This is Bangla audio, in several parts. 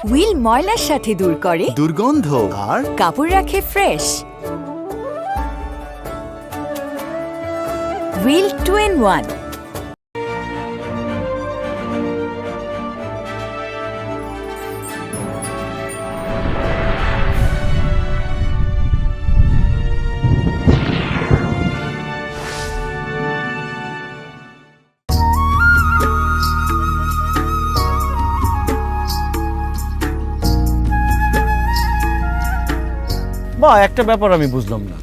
হুইল ময়লার সাথে দূর করে দুর্গন্ধ আর কাপড় রাখে ফ্রেশ। Wheel 2-in-1। বা একটা ব্যাপার আমি বুঝলাম না,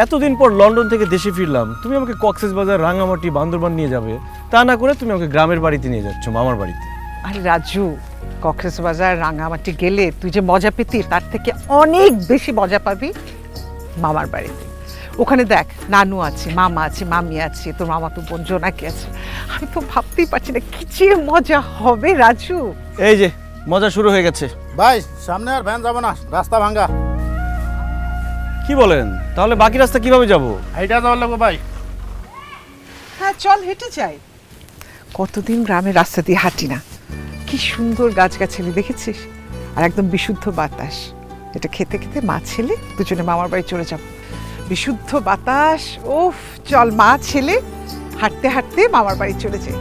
এতদিন পর লন্ডন থেকে দেশে ফিরলাম, তুমি আমাকে কক্সবাজার, রাঙামাটি, বান্দরবান নিয়ে যাবে, তা না করে তুমি আমাকে গ্রামের বাড়িতে নিয়ে যাচ্ছ, মামার বাড়িতে। আরে রাজু, কক্সবাজার রাঙামাটি গেলে তুই যে মজা পেতি তার থেকে অনেক বেশি মজা পাবি মামার বাড়িতে। ওখানে দেখ, নানু আছে, মামা আছে, মামি আছে, তোর মামা তো বোন জোনাকি আছে। আমি তো ভাবতেই পারছি না কি যে মজা হবে রাজু। এই যে মজা শুরু হয়ে গেছে। ভাই সামনে আর ভ্যান যাবো না, রাস্তা ভাঙ্গা। কি বলেন? তাহলে বাকি রাস্তা কিভাবে যাব? এইটা যাওয়ার লাগবো ভাই। হ্যাঁ চল, হেঁটে যাই। কতদিন গ্রামের রাস্তা দিয়ে হাঁটি না। কি সুন্দর গাছগাছালি দেখেছিস, আর একদম বিশুদ্ধ বাতাস। এটা খেতে খেতে মা ছেলে দুজনে মামার বাড়ি চলে যাব। বিশুদ্ধ বাতাস, ওফ, চল মা ছেলে হাঁটতে হাঁটতে মামার বাড়ি চলে যাই।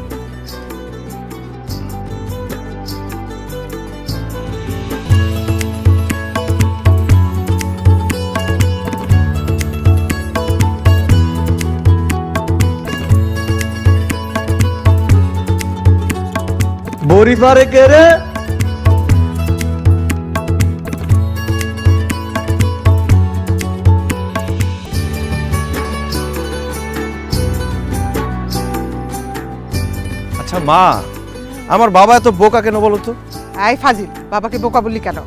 বড়ি পারে কে রে? আচ্ছা মা, আমার বাবা এত বোকা কেন বলো তো? এই ফাজিল, বাবাকে বোকা বললি কেন?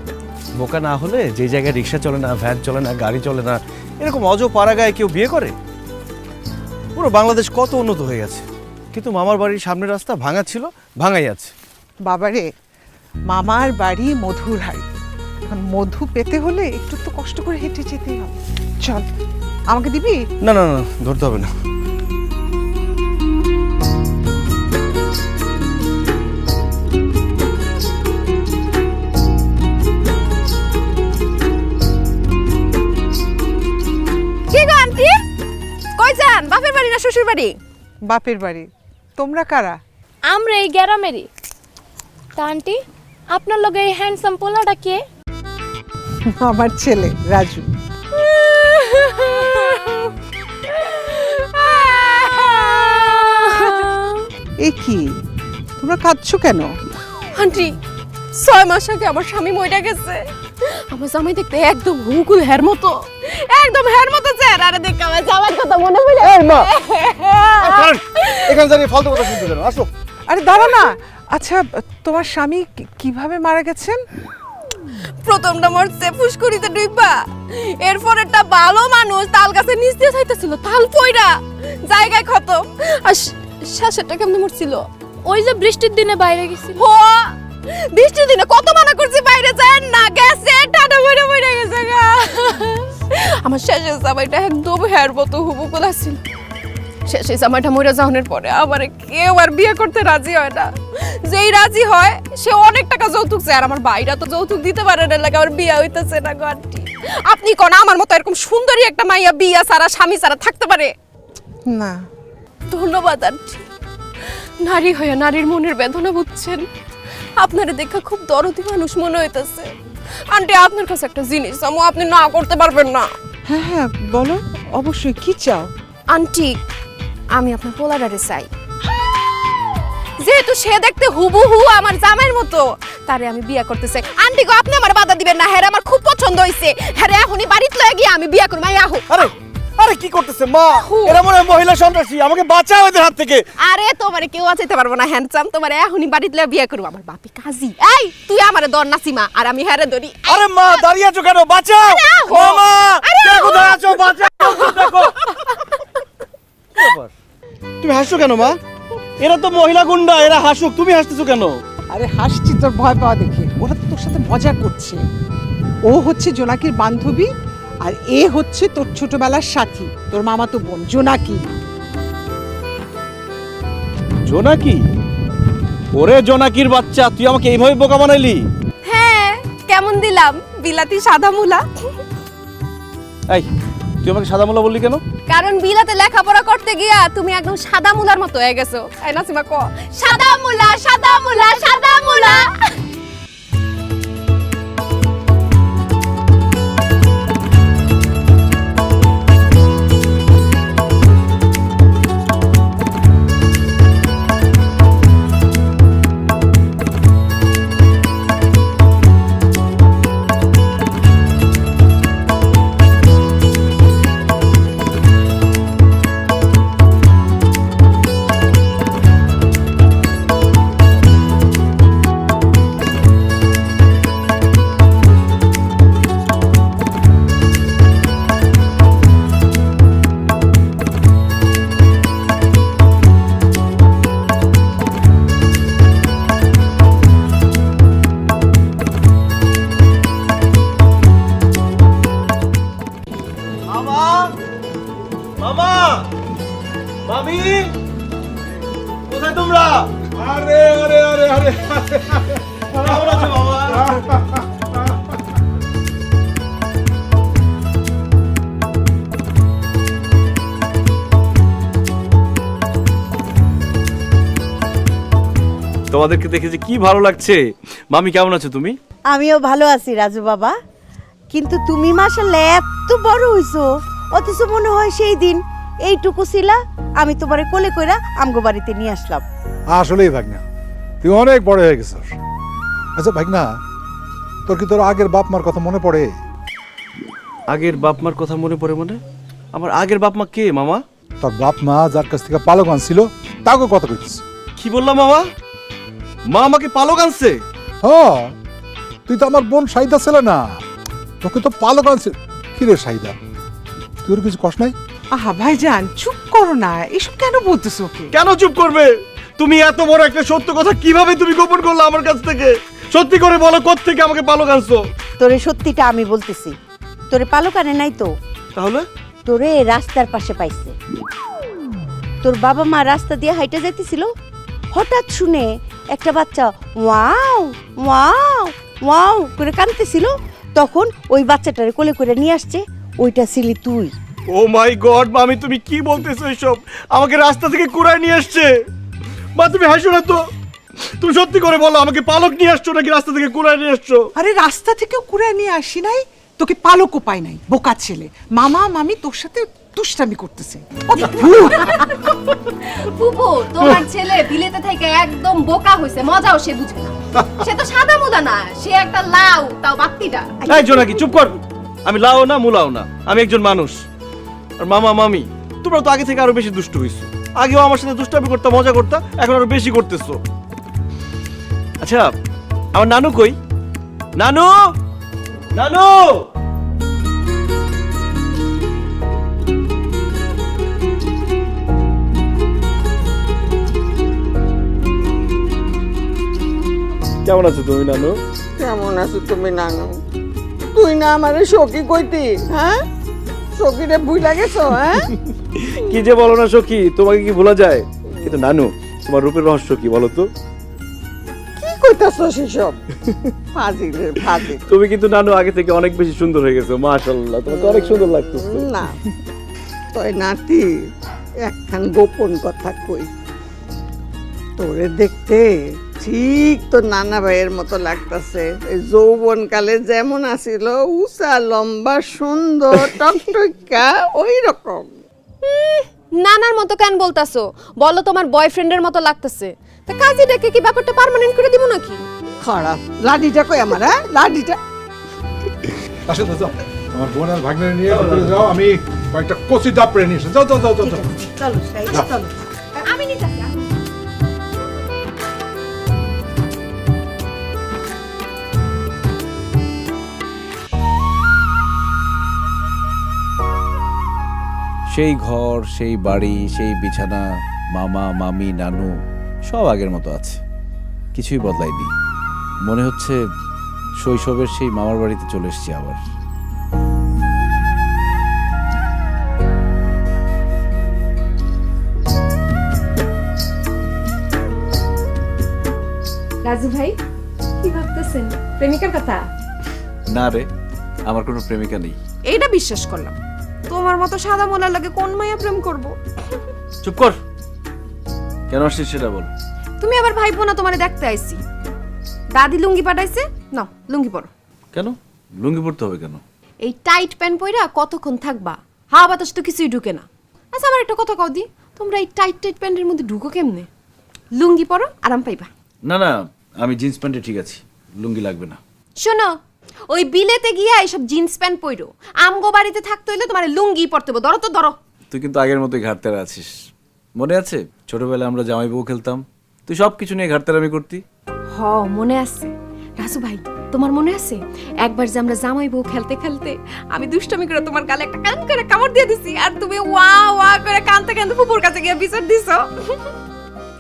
বোকা না হলে যে জায়গায় রিক্সা চলে না, ভ্যান চলে না, গাড়ি চলে না, এরকম অজপাড়াগায় কেউ বিয়ে করে? পুরো বাংলাদেশ কত উন্নত হয়ে গেছে, কিন্তু মামার বাড়ির সামনের রাস্তা ভাঙা ছিল, ভাঙাই আছে। বাবারে, মামার বাড়ি মধুর হাড়ি। এখন মধু পেতে হলে একটু তো কষ্ট করে হেঁটে যেতেই হবে। চল, আমাকে দিবি? না না না, ধরতে হবে না। কি গো আন্টি, কই যান? বাপের বাড়ি না শ্বশুর বাড়ি? বাপের বাড়ি। তোমরা কারা? আমরা এই গ্রামেরই। তা আন্টি, আপনার লগে এই হ্যান্ডসাম পোলাটা কে? আমার ছেলে রাজু। এ কি, তোমরা কাঁদছো কেন? আন্টি, 6 মাস আগে আমার স্বামী মইরা গেছে। আমার জামাই দেখতে একদম হুকুল হের মতো, একদম হের মতো চেহারা। আরে দেখ, আমার জামাইর কথা মনে পড়ে। এই মা, এখানে দাঁড়িয়ে ফালতু কথা শুনতে কেন? আসো। আরে দাঁড়া না। আচ্ছা, তোমার স্বামী কিভাবে মারা গেছেন? প্রথমটা মরছে ফুসকুড়িতে ডুইবা, এরপর একটা ভালো মানুষ তাল গাছে নিচ দিয়ে যাইতেছিল, তাল পইরা জায়গায় খতম। আর শেষেরটা কেমনে মরছিল? ওই যে বৃষ্টির দিনে বাইরে গেছিল। ও, বৃষ্টির দিনে কত মানা করছি বাইরে যায় না, গেছে টাটা মরে মরে গেছে গা। আমার শেষের জামাইটা একদম হেয়ার মতো হুবুকুল আছিল। শেষে জামাইটা মরে যাওয়ার পরে আমার কেউ আর বিয়ে করতে রাজি হয় না। যেই রাজি হয় সে অনেক টাকা যৌতুক চায়, আর আমার ভাইরা তো যৌতুক দিতে পারে না, লাগে আমার বিয়ে হইতেছে না। গন্টি, আপনি কোন আমার মতো এরকম সুন্দরী একটা মাইয়া বিয়া ছাড়া, স্বামী ছাড়া থাকতে পারে? না। ধন্যবাদ আন্টি, নারী হয়ে নারীর মনের বেদনা বুঝছেন। আপনারে দেখা খুব দরদি মানুষ মনে হইতেছে। আন্টি, আপনার কাছে একটা জিনিস চামু, আপনি না করতে পারবেন না? হ্যাঁ হ্যাঁ বলো, অবশ্যই। কি চাও? আন্টি, আমি আপনার পোলাডারে চাই। যেহেতু সে দেখতে হুবহু আমার জামাইয়ের মতো, তারে আমি বিয়ে করতে চাই। আন্টি গো, আপনি আমার বাধা দিবেন না। হ্যাঁ, আমার খুব পছন্দ হইছে। হ্যাঁ, এখনই বাড়িতে লয়ে গিয়ে আমি বিয়ে করব। আহো। আরে আরে কি করতেছে মা? এরা মনে হয় মহিলা সন্ত্রাসী, আমাকে বাঁচাও এদের হাত থেকে। আরে তোমারে কেউ বাঁচাইতে পারবো না হ্যান্ডসাম, তোমারে এখনই বাড়িতে লয়ে বিয়ে করব। আমার বাপি কাজী। এই তুই আমারে ধর না সীমা, আর আমি হ্যারে ধরি। আরে মা, দাঁড়িয়ে আছো কেন? বাঁচাও মামা, কে কোথায় আছো? বাঁচাও, দেখো। কি ব্যাপার? তুমি হাসছো কেন মা? এরা তো মহিলা গুন্ডা, এরা হাসুক, তুমি হাসতেছো কেন? আরে হাসছি তোর ভয় পাওয়া দেখে। ওরা তো তোর সাথে মজা করছে। ও হচ্ছে জোনাকির বান্ধবী, আর এ হচ্ছে তোর ছোটবেলার সাথী, তোর মামাতো বোন জোনাকি। জোনাকি? ওরে জোনাকির বাচ্চা, তুই আমাকে এইভাবে বোকা বানাইলি? হ্যাঁ, কেমন দিলাম বিলাতি সাদা মুলা? এই তুই আমাকে সাদা মোলা বললি কেন? কারণ বিলাতে লেখাপড়া করতে গিয়া তুমি একদম সাদা মুলার মতো হয়ে গেছো। এই নাসিমা ক সাদা মুলা সাদা মুলা সাদা মুলা। মামা মামা মামি কোথায় তোমরা? আরে আরে আরে আরে কেমন আছো মামা? তোমাদেরকে দেখে যে কি ভালো লাগছে। মামি কেমন আছো তুমি? আমিও ভালো আছি রাজু বাবা, কিন্তু তুমি মাশাআল্লাহ এত বড় হইছো, অথচ মনে হয় সেই দিন এইটুকু ছিলা, আমি তোমারে কোলে কইরা আমগো বাড়িতে নিয়ে আসলাম। আসলেই ভাগনা, তুই অনেক বড় হয়ে গেছিস। আচ্ছা ভাগনা, তোর কি তোর আগের বাপ মার কথা মনে পড়ে? আগের বাপ মার কথা মনে পড়ে মানে? আমার আগের বাপ মা কে মামা? তোর বাপ মা যার কাছ থেকে পালক আনছিল তাকে কথা কইছিস। কি বললাম মামা? মা আমাকে পালক আনছে? হ্যাঁ, তুই তো আমার বোন সাইদা ছিল না, তোকে তো পালক আনছে। কি রে সাইদা, তোর কিছু কষ্ট নাই? আহা ভাইজান চুপ করো না, এসব কেন বলতেছো ওকে? কেন চুপ করবে? তুমি এত বড় একটা সত্য কথা কিভাবে তুমি গোপন করলে আমার কাছ থেকে? সত্যি করে বলো, কোত্থেকে আমাকে পালক আনছো? তোরে সত্যিটা আমি বলতেছি, তোরে পালক আনে নাই তো, তাহলে? তোরে রাস্তার পাশে পাইছে। তোর বাবা মা রাস্তা দিয়ে হাইটা যাইতেছিল, হঠাৎ শুনে একটা বাচ্চা ওয়াও ওয়াও ওয়াও করে কাঁদতেছিল, তখন ওই বাচ্চাটারে কোলে করে নিয়ে আসছে, ওইটা ছিলি তুই। ও মাই গড মামি, তুমি কি বলতেছো এসব? আমাকে রাস্তা থেকে কুড়ায় নিয়ে আসছে? মা তুমি হাসো না তো, তুমি সত্যি করে বলো, আমাকে পালক নিয়ে আসছো নাকি রাস্তা থেকে কুড়ায় নিয়ে আসছো? আরে রাস্তা থেকেও কুড়ে নিয়ে আসি নাই, তোকে পালকও পাই নাই, বোকা ছেলে। মামা মামি তোর সাথে দুষ্টামি করতেছে। ফুপু তোমার ছেলে বিলেতে থেকে একদম বোকা হইছে, মজাও সে বুঝে না। সে তো সাদা মুলা না, সে একটা লাউ, তাও বাত্তিটা। এই জোনাকি চুপ কর। আমি লাও না মুলাও না, আমি একজন মানুষ। আর মামা মামি তোমরা তো আগে থেকে আরো বেশি দুষ্টু হইছো। আগেও আমার সাথে দুষ্টামি করতে মজা করতে, এখন আরো বেশি করতেছো। আচ্ছা আমার নানু কই? নানু নানু কেমন আছো তুমি নানু? কেমন আছো তুমি নানু? তুই না আমারে সখী কইতি, হ্যাঁ? সখীরে ভুইলা গেছো, হ্যাঁ? কি যে বলো না সখী, তোমাকে কি ভোলা যায়? কিন্তু নানু তোমার রূপের রহস্য কি বলো তো? কি কইতাছো সেসব? ফাজিলের ফাজিল। তুমি কিন্তু নানু আগে থেকে অনেক বেশি সুন্দর হয়ে গেছো, মাশাআল্লাহ, তোমাকে অনেক সুন্দর লাগতেছে। না তোর নাতি একখান গোপন কথা কই, তোরে দেখতে ঠিক তোর নানা ভাইয়ের মতো লাগতাছে। এই যৌবন কালে যেমন আছিল, উঁচা লম্বা সুন্দর টকটকা ওই রকম। নানার মতো কেন বলতাছো? বলো তোমার বয়ফ্রেন্ডের মতো লাগতেছে। তা কাজীটাকে কি ব্যাপারটা পার্মানেন্ট করে দিব নাকি? খারাপ লাডিটা কই আমার, হ্যাঁ? লাডিটা আসলে যাও, আমার বোন আর ভাগ্নে নিয়ে ভিতরে যাও, আমি কয়েকটা কচি ডাব পেরে নিয়ে এসে। যাও যাও যাও যাও যাও। চলো সাইদা চলো। আমি নিতাছি। সেই ঘর, সেই বাড়ি, সেই বিছানা, মামা মামি নানু সব আগের মতো আছে, কিছুই বদলায়নি। মনে হচ্ছে শৈশবের সেই মামার বাড়িতে চলে এসেছি আবার। রাজু ভাই কি ভাবতেছেন? প্রেমিকার কথা? না রে, আমার কোনো প্রেমিকা নেই। এইটা বিশ্বাস করলাম। তোমার মতো সাদা মোলার লাগে কোন মাইয়া প্রেম করব? চুপ কর, কেন আসছিস সেটা বল। তুমি আবার ভাইবো না তোমারে দেখতে আইছি। দাদি লুঙ্গি পাঠাইছে, নাও লুঙ্গি পরো। কেন লুঙ্গি পরতে হবে কেন? এই টাইট প্যান্ট পইরা কতক্ষণ থাকবা? হাওয়া বাতাস তো কিছুই ঢুকে না। আচ্ছা আমার একটা কথা কও দি, তোমরা এই টাইট টাইট প্যান্টের মধ্যে ঢুকো কেমনে? লুঙ্গি পরো, আরাম পাইবা। না না, আমি জিন্স প্যান্টে ঠিক আছি, লুঙ্গি লাগবে না। শোনো, ওই বিলেতে গিয়া এইসব জিন্স প্যান্ট পইরো, আমগো বাড়িতে থাকতে হইলে তোমার লুঙ্গি পরতে হবে। ধরো তো ধরো। তুই কিন্তু আগের মতোই ঘাটতেরা আছিস। মনে আছে ছোটবেলায় আমরা জামাই বউ খেলতাম, তুই সব কিছু নিয়ে ঘাটতেরামি করতি। হ মনে আছে রাজু ভাই, তোমার মনে আছে একবার যে আমরা জামাই বউ খেলতে খেলতে আমি দুষ্টামি করে তোমার গালে একটা কান করে কামড় দিয়ে দিছি, আর তুমি ওয়া ওয়া করে কানতে কানতে ফুপুর কাছে গিয়ে বিচার দিছো।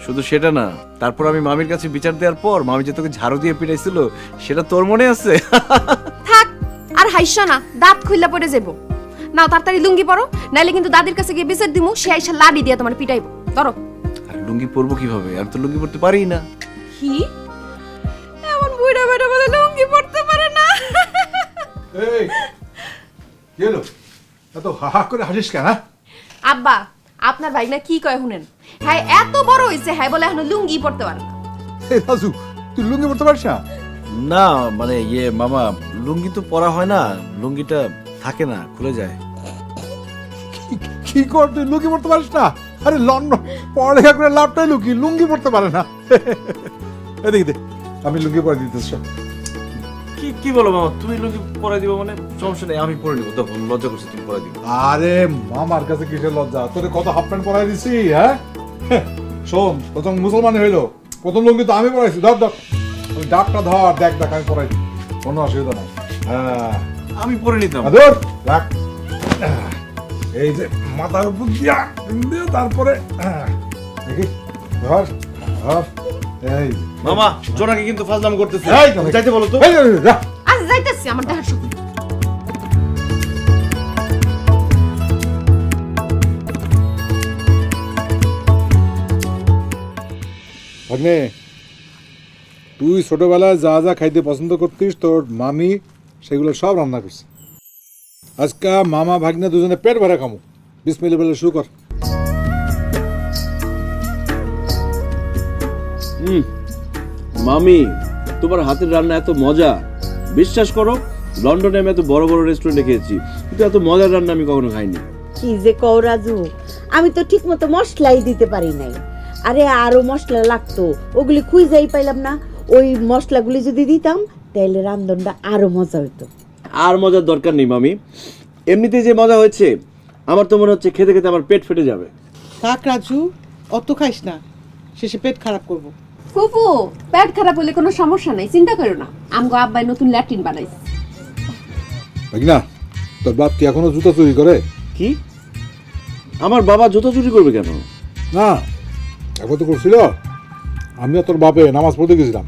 শুধু সেটা না, তারপর আমি মামির কাছে বিচার দেওয়ার পর মামি যে তোকে ঝাড়ু দিয়ে পিটাইছিল, সেটা তোর মনে আছে? থাক আর হাইসা না, দাঁত খুইলা পড়ে যাবো। নাও তাড়াতাড়ি লুঙ্গি পরো, নাইলে কিন্তু দাদির কাছে গিয়ে বিচার দিমু, সে আইসা লাডি দিয়ে তোমার পিটাইবো। ধরো। আর লুঙ্গি পরবো কিভাবে? আমি তো লুঙ্গি পরতে পারি না। কি এমন বুড়া বেটা বলে লুঙ্গি পরতে পারে না? এই গেল এত হাহা করে হাসিস কেন? আব্বা, আপনার ভাই না কি কয় শুনেন, হ্যাঁ এত বড় হইছে, হ্যাঁ বলে এখন লুঙ্গি পরতে পারে না। এই রাজু, তুই লুঙ্গি পরতে পারিস না? না মানে মামা, লুঙ্গি তো পরা হয় না, লুঙ্গিটা থাকে না, খুলে যায়। কি কর, তুই লুঙ্গি পরতে পারিস না? আরে লন্ডন পড়ালেখা করে লাভটাই লুঙ্গি পরতে পারে না। এদিকে দে, আমি লুঙ্গি পরে দিতেছ। কি কি বলো মামা, তুমি লুঙ্গি পরাই দিবো মানে? সমস্যা নেই, আমি পরে নিবো। দেখো লজ্জা করছে, তুমি পরাই দিবো। আরে মামার কাছে কিসের লজ্জা? তোরে কত হাফ প্যান্ট পরাই দিছি, হ্যাঁ? শোন, প্রথম মুসলমান হইলো, প্রথম লুঙ্গি তো আমি পরাইছি। ধর ধর, ওই ডাকটা ধর, দেখ দেখ আমি পরাই দিই, কোনো অসুবিধা নাই। হ্যাঁ আমি পরে নিতাম। ধর রাখ। এই যে মাথার উপর দিয়া তারপরে দেখি ধর ধর। এই মামা জোনাকে কিন্তু ফাজলাম করতেছে। এই, যাইতে বলো তো। এই, রাখ। আজ যাইতেছি আমার দেখার সুখ। ভাগ্নে, তুই ছোটবেলায় যা যা খাইতে পছন্দ করতিস তোর মামি সেগুলো সব রান্না করছে। আজকে মামা ভাগ্নে দুজনে পেট ভরে খামো। বিসমিল্লাহ বলে শুরু কর। মামি, তোমার হাতের রান্না এত মজা, বিশ্বাস করো লন্ডনে আমি এত বড় বড় রেস্টুরেন্টে খেয়েছি, কিন্তু এত মজার রান্না আমি কখনো খাইনি। কি যে কও রাজু, আমি তো ঠিক মতো মশলাই দিতে পারি নাই। আরে আরো মশলা লাগতো, ওগুলি খুঁজেই পাইলাম না। ওই মশলাগুলি যদি দিতাম তাহলে রান্ধনটা আরো মজা হইতো। আর মজার দরকার নেই মামি, এমনিতে যে মজা হয়েছে আমার তো মনে হচ্ছে খেতে খেতে আমার পেট ফেটে যাবে। থাক রাজু, অত খাইস না, শেষে পেট খারাপ করবো। ফুফু, পেট খারাপ হলে কোনো সমস্যা নাই, চিন্তা করো না। আমগো আব্বাই নতুন ল্যাট্রিন বানাইছে। ভাগনা, তোর বাপ কি এখনো জুতা চুরি করে? কি? আমার বাবা জুতো চুরি করবে কেন? না, একবার তো করছিল। আমিও তোর বাপে নামাজ পড়তে গেছিলাম,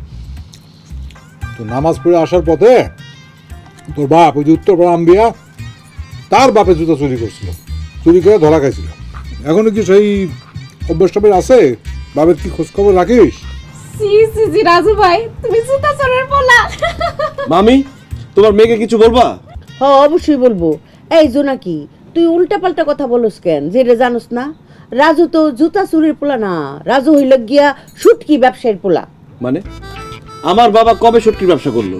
তো নামাজ পড়ে আসার পথে তোর বাপ ওই যে উত্তরপাড়া আম্বিয়া, তার বাপে জুতা চুরি করছিল, চুরি করে ধরা খাইছিল। এখনো কি সেই অভ্যাস টভ্যাস আছে? বাপের কি খোঁজ খবর রাখিস? সি সি জি রাজু ভাই, তুমি জুতা চোরের পোলা। মামি, তোমার মেয়েকে কিছু বলবা? হ্যাঁ অবশ্যই বলবো। এই জোনাকি, তুই উল্টা পাল্টা কথা বলস কেন? যেটা জানোস না, রাজু তো জুতা চুরির পোলা না, রাজু হইল গিয়া শুটকি ব্যবসায়ীর পোলা। মানে আমার বাবা কবে শুটকির ব্যবসা করলো?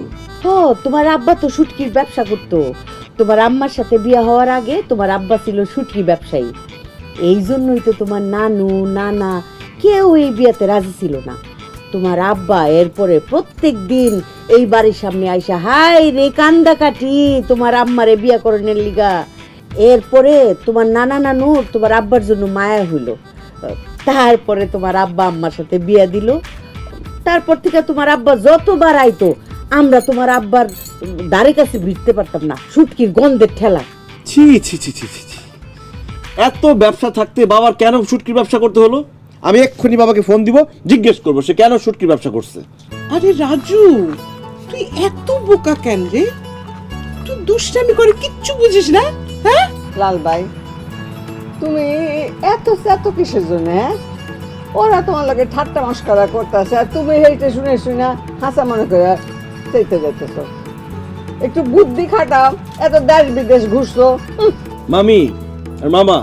তোমার আব্বা তো শুটকির ব্যবসা করতো। তোমার আম্মার সাথে বিয়ে হওয়ার আগে তোমার আব্বা ছিল শুটকি ব্যবসায়ী। এই জন্যই তো তোমার নানু নানা কেউ এই বিয়েতে রাজি ছিল না। তোমার আব্বা এরপরে প্রত্যেক দিন এই বাড়ির সামনে আইসা হাই রে কান্দা কাটি তোমার আম্মারে বিয়া করানোর লিগা। এরপরে তোমার নানা নানুর তোমার আব্বার জন্য মায়া হইল, তারপরে তোমার আব্বা আম্মার সাথে বিয়া দিল। তারপর থেকে তোমার আব্বা যতবার আইতো আমরা তোমার আব্বার দ্বারে কাছে ভিড়তে পারতাম না, শুটকির গন্ধের ঠেলা। ছি ছি ছি ছি ছি, এত ব্যবসা থাকতে বাবার কেন শুটকির ব্যবসা করতে হলো? আমি এক্ষুনি বাবাকে ফোন দিব, জিজ্ঞেস করবো সে কেন শুটকির ব্যবসা করছে। আরে রাজু, তুই এত বোকা কেন রে? তুই দুষ্টামি করে কিচ্ছু বুঝিস না, হ্যাঁ? লাল ভাই, তুমি এত কিসের জন্য? হ্যাঁ, ওরা তোমার লাগে ঠাট্টা মস্করা করতেছে আর তুমি এইটা শুনে শুনে হাসা মনে করে চাইতে যাইতেছ। একটু বুদ্ধি খাটাও, এত দেশ বিদেশ ঘুরছো। মামি আর মামা,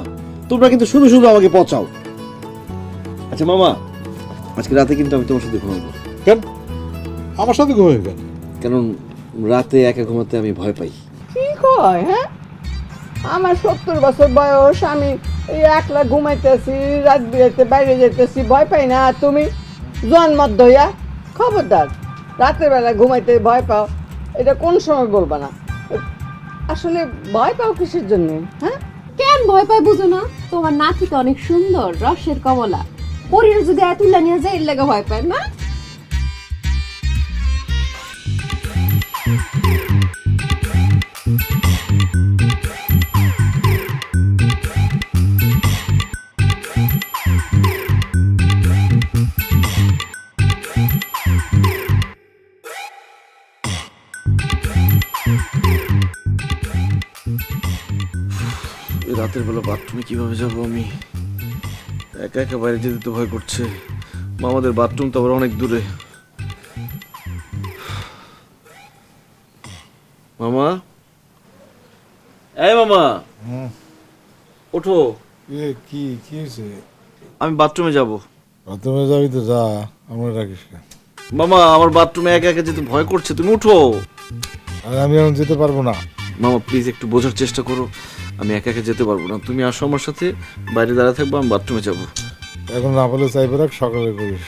তোমরা কিন্তু শুধু শুধু আমাকে পচাও। আচ্ছা মামা, আজকে রাতে কিন্তু আমি তোমার সাথে ঘুমাবো। কেন আমার সাথে ঘুমিয়ে গেল? কারণ রাতে একা ঘুমাতে আমি ভয় পাই। কি কয়? হ্যাঁ, আমার 70 বছর বয়স, আমি এই একলা ঘুমাইতেছি, রাত বিরাতে বাইরে যেতেছি, ভয় পাই না? আর তুমি জন্মত দইয়া খবরদার, রাতের বেলা ঘুমাইতে ভয় পাও, এটা কোন সময় বলবা না। আসলে ভয় পাও কিসের জন্য? হ্যাঁ, কেন ভয় পাই বুঝো না? তোমার নাতিটা অনেক সুন্দর, রসের কমলা, পরীর যদি এতুল্লা নিয়ে যায় এর লাগে ভয় পায় না? রাতের বেলা বাথরুমে কিভাবে যাবো আমি? একা একা বাইরে যেতে তো ভয় করছে। মামাদের বাথরুম তো আবার অনেক দূরে। মামা, এই মামা, ওঠো, কি কি হয়েছে? আমি বাথরুমে যাব। বাথরুমে যাবি তো যা, আমরা রাখিস না। মামা, আমার বাথরুমে একা একা যেতে ভয় করছে, তুমি উঠো। আর আমি এখন যেতে পারবো না। মামা প্লিজ একটু বোঝার চেষ্টা করো, আমি একা একা যেতে পারবো না। তুমি আসো আমার সাথে, বাইরে দাঁড়িয়ে থাকবো, আমি বাথরুমে যাবো। এখন না বলে চাইবে রাখ, সকালে করিস।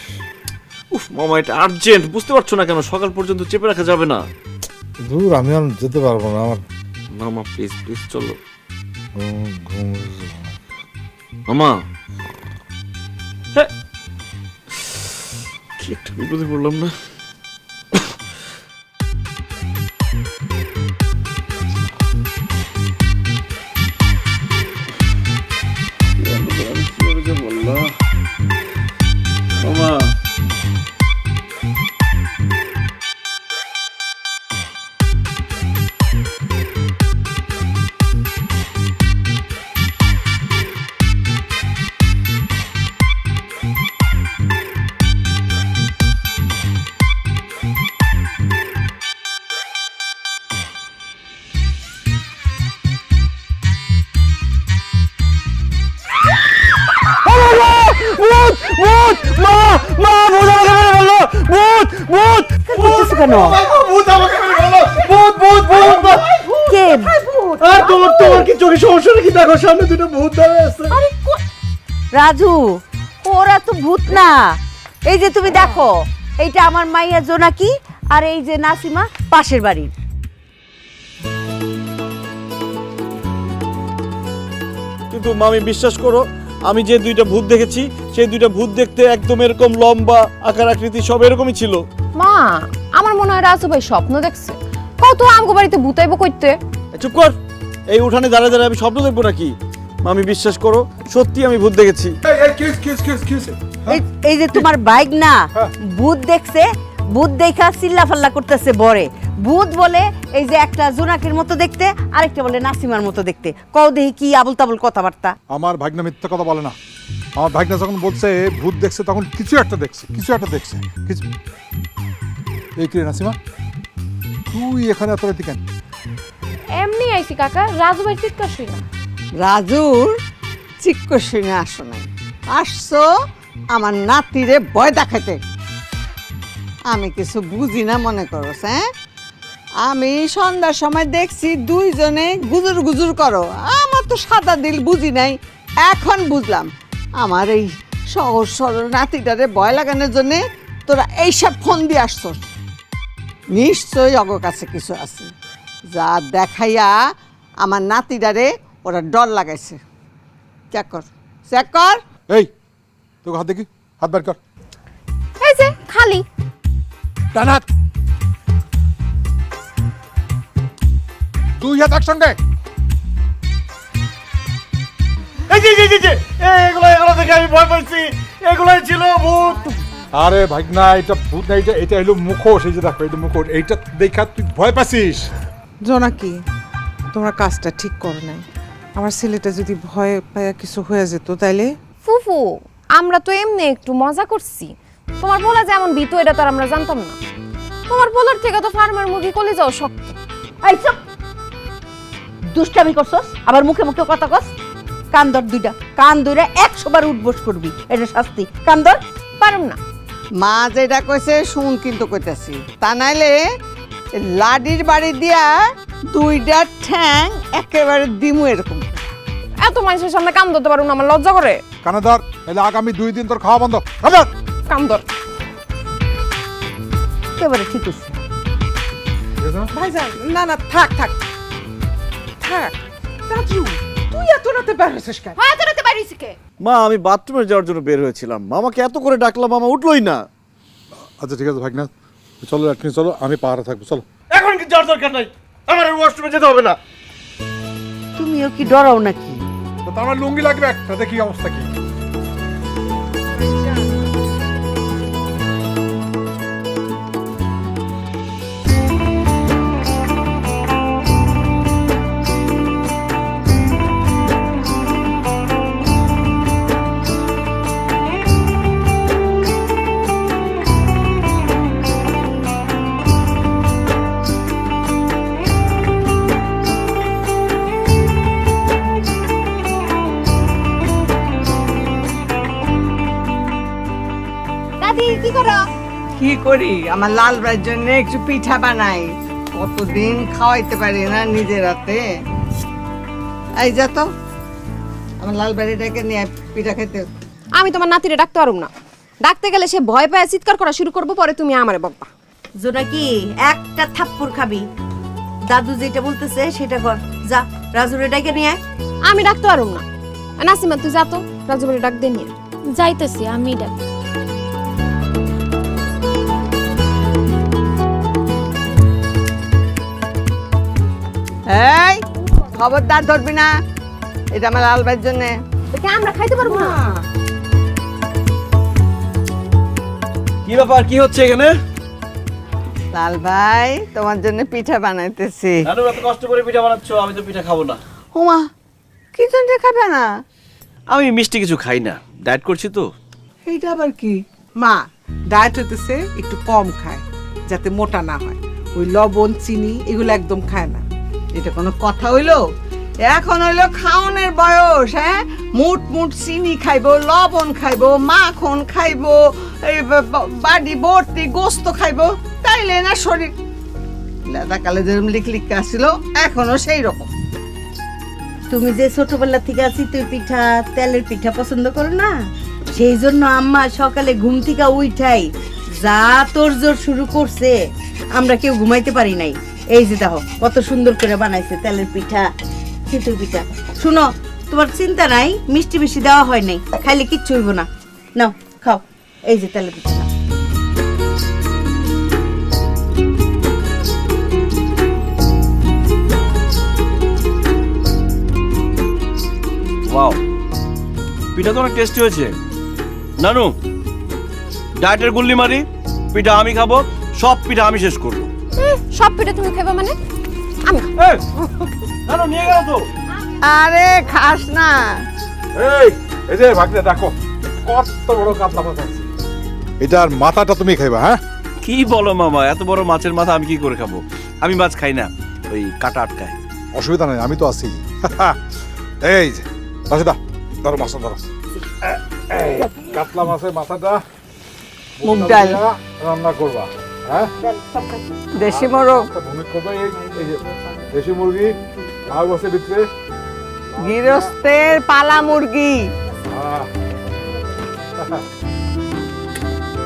উফ মামা, এটা আর্জেন্ট, বুঝতে পারছো না কেন? সকাল পর্যন্ত চেপে রাখা যাবে না। দূর, আমি এখন যেতে পারবো না। আমার মামা প্লিজ প্লিজ চলো। ঘুম মামা, হ্যাঁ, কি একটা বিপদে পড়লাম না? মামা, কেন কে? তোমার কি চোখে সমস্যা নাকি? দেখো সামনে দুটো ভূত দাঁড়িয়ে আছে। রাজু, ওরা তো ভূত না। এই যে তুমি দেখো, এইটা আমার মাইয়া জোনাকি, আর এই যে নাসিমা পাশের বাড়ির। কিন্তু মামি বিশ্বাস করো, আমি যে দুইটা ভূত দেখেছি, সেই দুইটা ভূত দেখতে একদম এরকম লম্বা, আকার আকৃতি সব এরকমই ছিল। মা, আমার মনে হয় রাজু ভাই স্বপ্ন দেখছে। কত আমগো বাড়িতে ভূতাইবো কইতে। চুপ কর, এই উঠানে দাঁড়িয়ে দাঁড়িয়ে আমি স্বপ্ন দেখবো নাকি? মামি বিশ্বাস করো, সত্যি আমি ভূত দেখেছি। এই যে তোমার বাইক না, ভূত দেখছে, ভূত দেখা চিল্লা ফাল্লা করতেছে বরে। ভূত বলে এই যে একটা জোনাকির মতো দেখতে, আরেকটা বলে নাসিমার মতো দেখতে। কও দেখি কি আবল তাবল কথাবার্তা। আমার ভাগ্না মিথ্যা কথা বলে না। আমার ভাগ্না যখন বলছে ভূত দেখছে, তখন কিছু একটা দেখছে, কিছু একটা দেখছে। কিছু এই কি রে নাসিমা, তুই এখানে এত রাতে কেন? এমনি আইছি কাকা, রাজু ভাই চিৎকার শুই না। রাজুর চিক্ক শুনে আসো নাই, আসছো আমার নাতিরে ভয় দেখাইতে। আমি কিছু বুঝি না মনে করো? হ্যাঁ, আমি সন্ধ্যার সময় দেখছি দুইজনে গুজুর গুজুর করো। আমার তো সাদা দিল, বুঝি নাই, এখন বুঝলাম। আমার এই সহজ সরল নাতিটারে ভয় লাগানোর জন্যে তোরা এইসব ফোন দিয়ে আসছো। নিশ্চয়ই অগ কাছে কিছু আছে, যা দেখাইয়া আমার নাতিটারে ওরা ডর লাগাইছে। চেক কর, চেক কর। এই তোকে হাত দেখি, হাত বের কর। এই যে খালি ডান হাত, দুই হাত একসঙ্গে। এগুলো দেখে আমি ভয় পাইছি, এগুলাই ছিল ভূত। আরে ভাগনা, এটা ভূত না, এটা এটা হলো মুখোশ। এই যে দেখো, এটা মুখোশ। এইটা দেখা তুই ভয় পাচ্ছিস? জোনাকি, তোমরা কাজটা ঠিক করো নাই। আমার ছেলেটা যদি ভয় পায়া কিছু হয়ে যেত তাইলে? ফুফু, আমরা তো এমনি একটু মজা করছি। তোমার পোলা যেমন ভীতু এটা তো আর আমরা জানতাম না। তোমার পোলার থেকে তো ফার্মের মুরগি কলে যাও শক্ত। এই চুপ, দুষ্টামি করছস, আবার মুখে মুখে কথা কস। কান ধর দুইটা, কান ধরে 100 বার উঠবোস করবি, এটা শাস্তি। কান ধর। পারুম না। মা যেটা কইছে শুন কিন্তু কইতাছি, তা নাইলে লাডির বাড়ি দিয়া 2টা ঠ্যাং একেবারে দিমু এরকম। এত মানুষের সামনে কাম ধরতে পারুম না, আমার লজ্জা করে। কানে ধর, তাহলে আগামী 2 দিন তোর খাওয়া বন্ধ। কাম ধর। একেবারে ঠিক আছে। ভাইজান না না, থাক থাক থাক। রাজু, তুই এত রাতে বের হয়েছিস কেন? হয় এত রাতে বাইরেছি কে? মা আমি বাথরুমে যাওয়ার জন্য বের হয়েছিলাম, মামাকে এত করে ডাকলাম, মামা উঠলোই না। আচ্ছা ঠিক আছে ভাগনা, চলো এখনই চলো, আমি পাহাড়ে থাকবো, চলো। এখন কি যাওয়ার দরকার নাই, আমার ওয়াশরুমে যেতে হবে না। তুমিও কি ডরাও নাকি? তো আমার লুঙ্গি লাগবে একটা, দেখি অবস্থা কি। দাদি কি করো? কি করি, আমার লাল ভাইয়ের জন্য একটু পিঠা বানাই। কতদিন খাওয়াইতে পারি না নিজের হাতে। এই যা তো, আমার লাল বাড়িটাকে নিয়ে পিঠা খেতে। আমি তোমার নাতিরে ডাকতে পারুম না। ডাকতে গেলে সে ভয় পায় চিৎকার করা শুরু করবো, পরে তুমি আমারে বকবা। জোনাকি, একটা থাপ্পড় খাবি। দাদু যেটা বলতেছে সেটা কর। যা, রাজুরে ডাকে নিয়ে আয়। আমি ডাকতে পারুম না। নাসিমা তুই যা তো, রাজু বলে ডাক দে নিয়ে। যাইতেছি, আমি ডাক। এই খবরদার ধরবি না, এটা আমার লাল ভাইয়ের জন্য। দেখে আমরা খাইতে পারবো না। কি ব্যাপার, কি হচ্ছে এখানে? লাল ভাই তোমার জন্য পিঠা বানাইতেছি। নানু এত কষ্ট করে পিঠা বানাচ্ছো, আমি তো পিঠা খাবো না। হুমা, কি জন্য খাবে না? আমি মিষ্টি কিছু খাই না, ডায়েট করছি তো। এইটা আবার কি? মা ডায়েট হইতেছে, একটু কম খায় যাতে মোটা না হয়। ওই লবণ চিনি এগুলো একদম খায় না। এটা কোনো কথা হইলো? এখন হইলো খাওনের বয়স। হ্যাঁ, মুট মুট চিনি খাইবো, লবণ খাইবো, মাখন খাইবো, এই বাড়ি ভর্তি গোস্ত খাইবো, তাইলে না শরীর। লেদা কালে যেরকম লিক আসছিল, এখনো সেই রকম। তুমি যে ছোটবেলা থেকে আছি তুই পিঠা, তেলের পিঠা পছন্দ করো না, সেই জন্য আম্মা সকালে ঘুম থেকে উঠাই যা তোর জোর শুরু করছে, আমরা কেউ ঘুমাইতে পারি নাই। এই যে দেখো কত সুন্দর করে বানাইছে তেলের পিঠা, চিতই পিঠা। শুনো, তোমার চিন্তা নাই, মিষ্টি বেশি দেওয়া হয় নাই, খাইলে কিচ্ছু হইব না। নাও খাও, এই যে তেলের পিঠা নাও। ওয়াও, পিঠা তো অনেক টেস্টি হয়েছে। নানু, ডায়েটের গুল্লি মারি, পিঠা আমি খাবো, সব পিঠা আমি শেষ করবো। সব পিঠা তুমি খাইবা মানে? আমি খাবো। নানু নিয়ে গেল তো। আরে খাস না। এই যে ভাগনা দেখো, কত বড় কাতলা মাছ আছে। এটার মাথাটা তুমি খাইবা। হ্যাঁ, কি বলো মামা, এত বড় মাছের মাথা আমি কি করে খাবো? আমি মাছ খাই না, ওই কাটা আটকায়। অসুবিধা নাই, আমি তো আছি। এই যে রাশিদা, ধরো মাছটা ধরো। এই কাতলা মাছের মাথাটা মুগ ডাল রান্না করবা। হ্যাঁ, দেশি মোরগ, ভূমি করবা। এই যে দেশি মুরগি, আগ আছে ভিতরে, গৃহস্থের পালা মুরগি।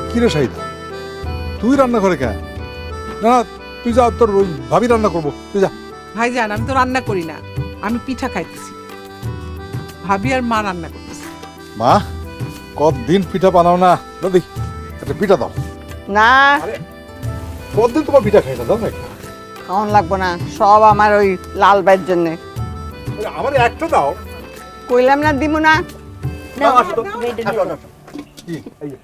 কি রে শাহিদা, তুই রান্না করে কেন? না না, তুই যা, তোর ভাবি রান্না করবো, তুই যা। ভাইজান, আমি তো রান্না করি না, আমি পিঠা খাইতেছি। ভাবি আর মা রান্না করতেছে। মা, কতদিন পিঠা বানাও না, দাদি একটা পিঠা দাও। না, কতদিন তোমার পিঠা খাইতে দাও না? খাওয়ান লাগবো না, সব আমার ওই লাল ভাইয়ের জন্য। আমার একটা দাও। কইলাম না দিমু না। নাও, তুমি এটা নিয়ে যাও। কি, এই যে,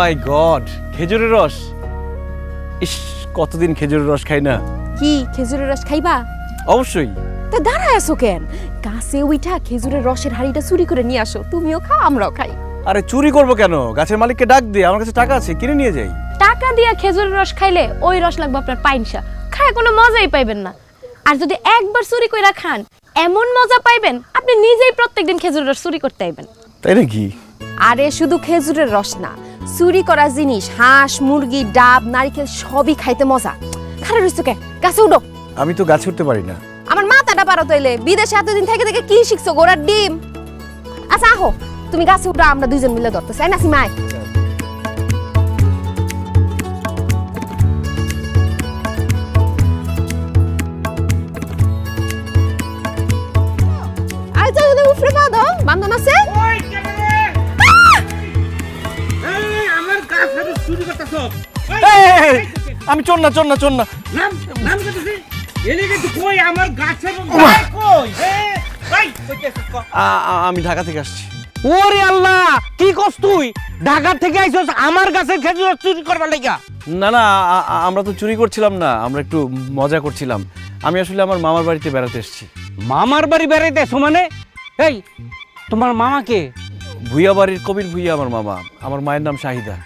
মাই গড, খেজুরের রস! ইস, কতদিন খেজুরের রস খাই না। কি খেজুরের রস খাইবা? অবশ্যই। তা দাঁড়ায় আছো কেন? গাছে উইঠা খেজুরের রসের হাড়িটা চুরি করে নিয়ে আসো, তুমিও খাও আমরাও খাই। আরে চুরি করবো কেন? গাছের মালিককে ডাক দিয়ে, আমার কাছে টাকা আছে, কিনে নিয়ে যাই। টাকা দিয়া খেজুরের রস খাইলে ওই রস লাগবে আপনার পাইনসা, খায় কোনো মজাই পাইবেন না। আর যদি একবার চুরি কইরা খান, এমন মজা পাইবেন আপনি নিজেই প্রত্যেকদিন খেজুরের রস চুরি করতে আইবেন। তাই নাকি? আরে শুধু খেজুরের রস না, চুরি করা জিনিস হাঁস, মুরগি, ডাব, নারকেল সবই খাইতে মজা। খারাপ রইছো কে? গাছে উঠো। আমি তো গাছে উঠতে পারি না। আমার মাথাটা পারো তাইলে, বিদেশে এতদিন থেকে থেকে কি শিখছো? গোড়ার ডিম। আচ্ছা আহো, তুমি গাছে উঠো, আমরা দুইজন মিলে ধরতে চাই না সিমাই। আর যাও যদি উফরে বাঁধো, বান্ধন আছে? আমি চোর না, চোর না, চোর না। আমি ঢাকা থেকে আসছি। ওরে আল্লাহ, কি কস তুই? ঢাকা থেকে আইছস আমার গাছের খেজুর রস চুরি করবার লাগা? না না, আমরা তো চুরি করছিলাম না, আমরা একটু মজা করছিলাম। আমি আসলে আমার মামার বাড়িতে বেড়াতে এসেছি। মামার বাড়ি বেড়াইতেছো মানে? এই, তোমার মামা কে? ভুইয়া বাড়ির কবির ভুইয়া আমার মামা। আমার মায়ের নাম শাহিদা।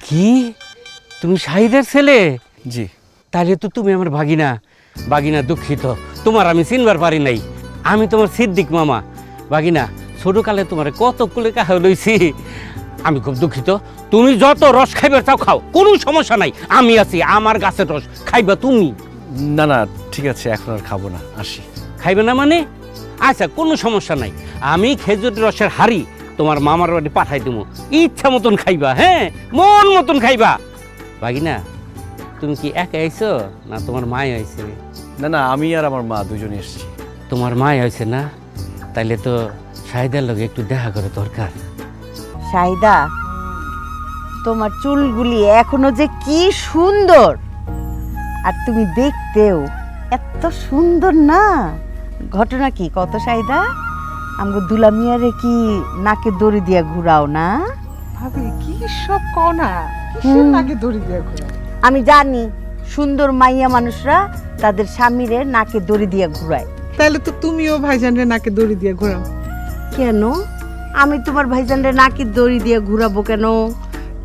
কি তুমি শাহিদের ছেলে? জি। তাহলে তো তুমি আমার ভাগিনা। ভাগিনা, দুঃখিত, তোমার আমি চিনবার পারি নাই। আমি তোমার সিদ্দিক মামা। ভাগিনা, ছোটকালে তোমার কত কুলে কাহ লইছি। আমি খুব দুঃখিত। তুমি যত রস খাইবার চাও খাও, কোনো সমস্যা নাই, আমি আছি। আমার গাছের রস খাইবা তুমি? না না, ঠিক আছে, এখন আর খাবো না, আসি। খাইবে না মানে? আচ্ছা, কোনো সমস্যা নাই, আমি খেজুর রসের হাড়ি তোমার মামার বাড়ি পাঠাই দেবো। ইচ্ছা মতন খাইবা, হ্যাঁ, মন মতন খাইবা। ভাগিনা, তুমি কি একা আইছো না তোমার মায় আইছে? না না, আমি আর আমার মা দুজনে এসেছি। তোমার মায় আইছে না? তাইলে তো শাহিদার লগে একটু দেখা করে দরকার। শাহিদা, তোমার চুলগুলি এখনো যে কি সুন্দর, আর তুমি দেখতেও এত সুন্দর না। ঘটনা কি কত শাহিদা? আমগো দুলা মিয়ারে কি নাকে দড়ি দিয়া ঘুরাও না? ভাবি কি সব কও না, কিসের নাকে দড়ি দিয়া ঘোরা? আমি জানি সুন্দর মাইয়া মানুষরা তাদের স্বামীরে নাকে দড়ি দিয়া ঘুরায়। তাহলে তো তুমিও ভাইজানরে নাকে দড়ি দিয়া ঘোরাও কেন? আমি তোমার ভাইজানরে নাকে দড়ি দিয়া ঘুরাবো কেন?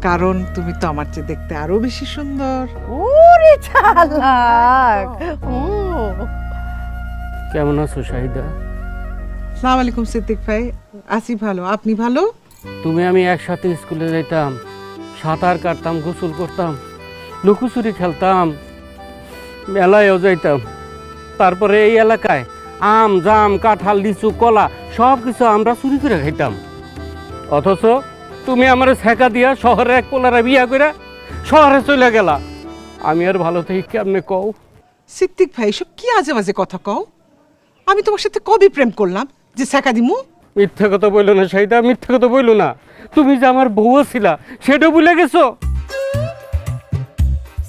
কারণ তুমি তো আমার চেয়ে দেখতে আরো বেশি সুন্দর। ওরে চালাক! ও কেমন আছো শাহিদা? আসসালামু আলাইকুম সিদ্দিক ভাই। আছি ভালো, আপনি ভালো? তুমি আমি একসাথে স্কুলে যাইতাম, সাঁতার কাটতাম, গোসল করতাম, লুকোচুরি খেলতাম, মেলায়ও যাইতাম। তারপরে এই এলাকায় আম, জাম, কাঁঠাল, লিচু, কলা সব কিছু আমরা চুরি করে খাইতাম। অথচ তুমি আমার ছেঁকা দিয়া শহরে এক পোলারা বিয়া করে শহরে চলে গেলা। আমি আর ভালো থেকে কেমনে কও? সিদ্দিক ভাই, সব কি আজে বাজে কথা কও? আমি তোমার সাথে কবে প্রেম করলাম যে ছেঁকা দিমু? মিথ্যা কথা বললো না শাহিদা, মিথ্যা কথা বললো না। তুমি যে আমার বউ ছিলা সেটা ভুলে গেছো।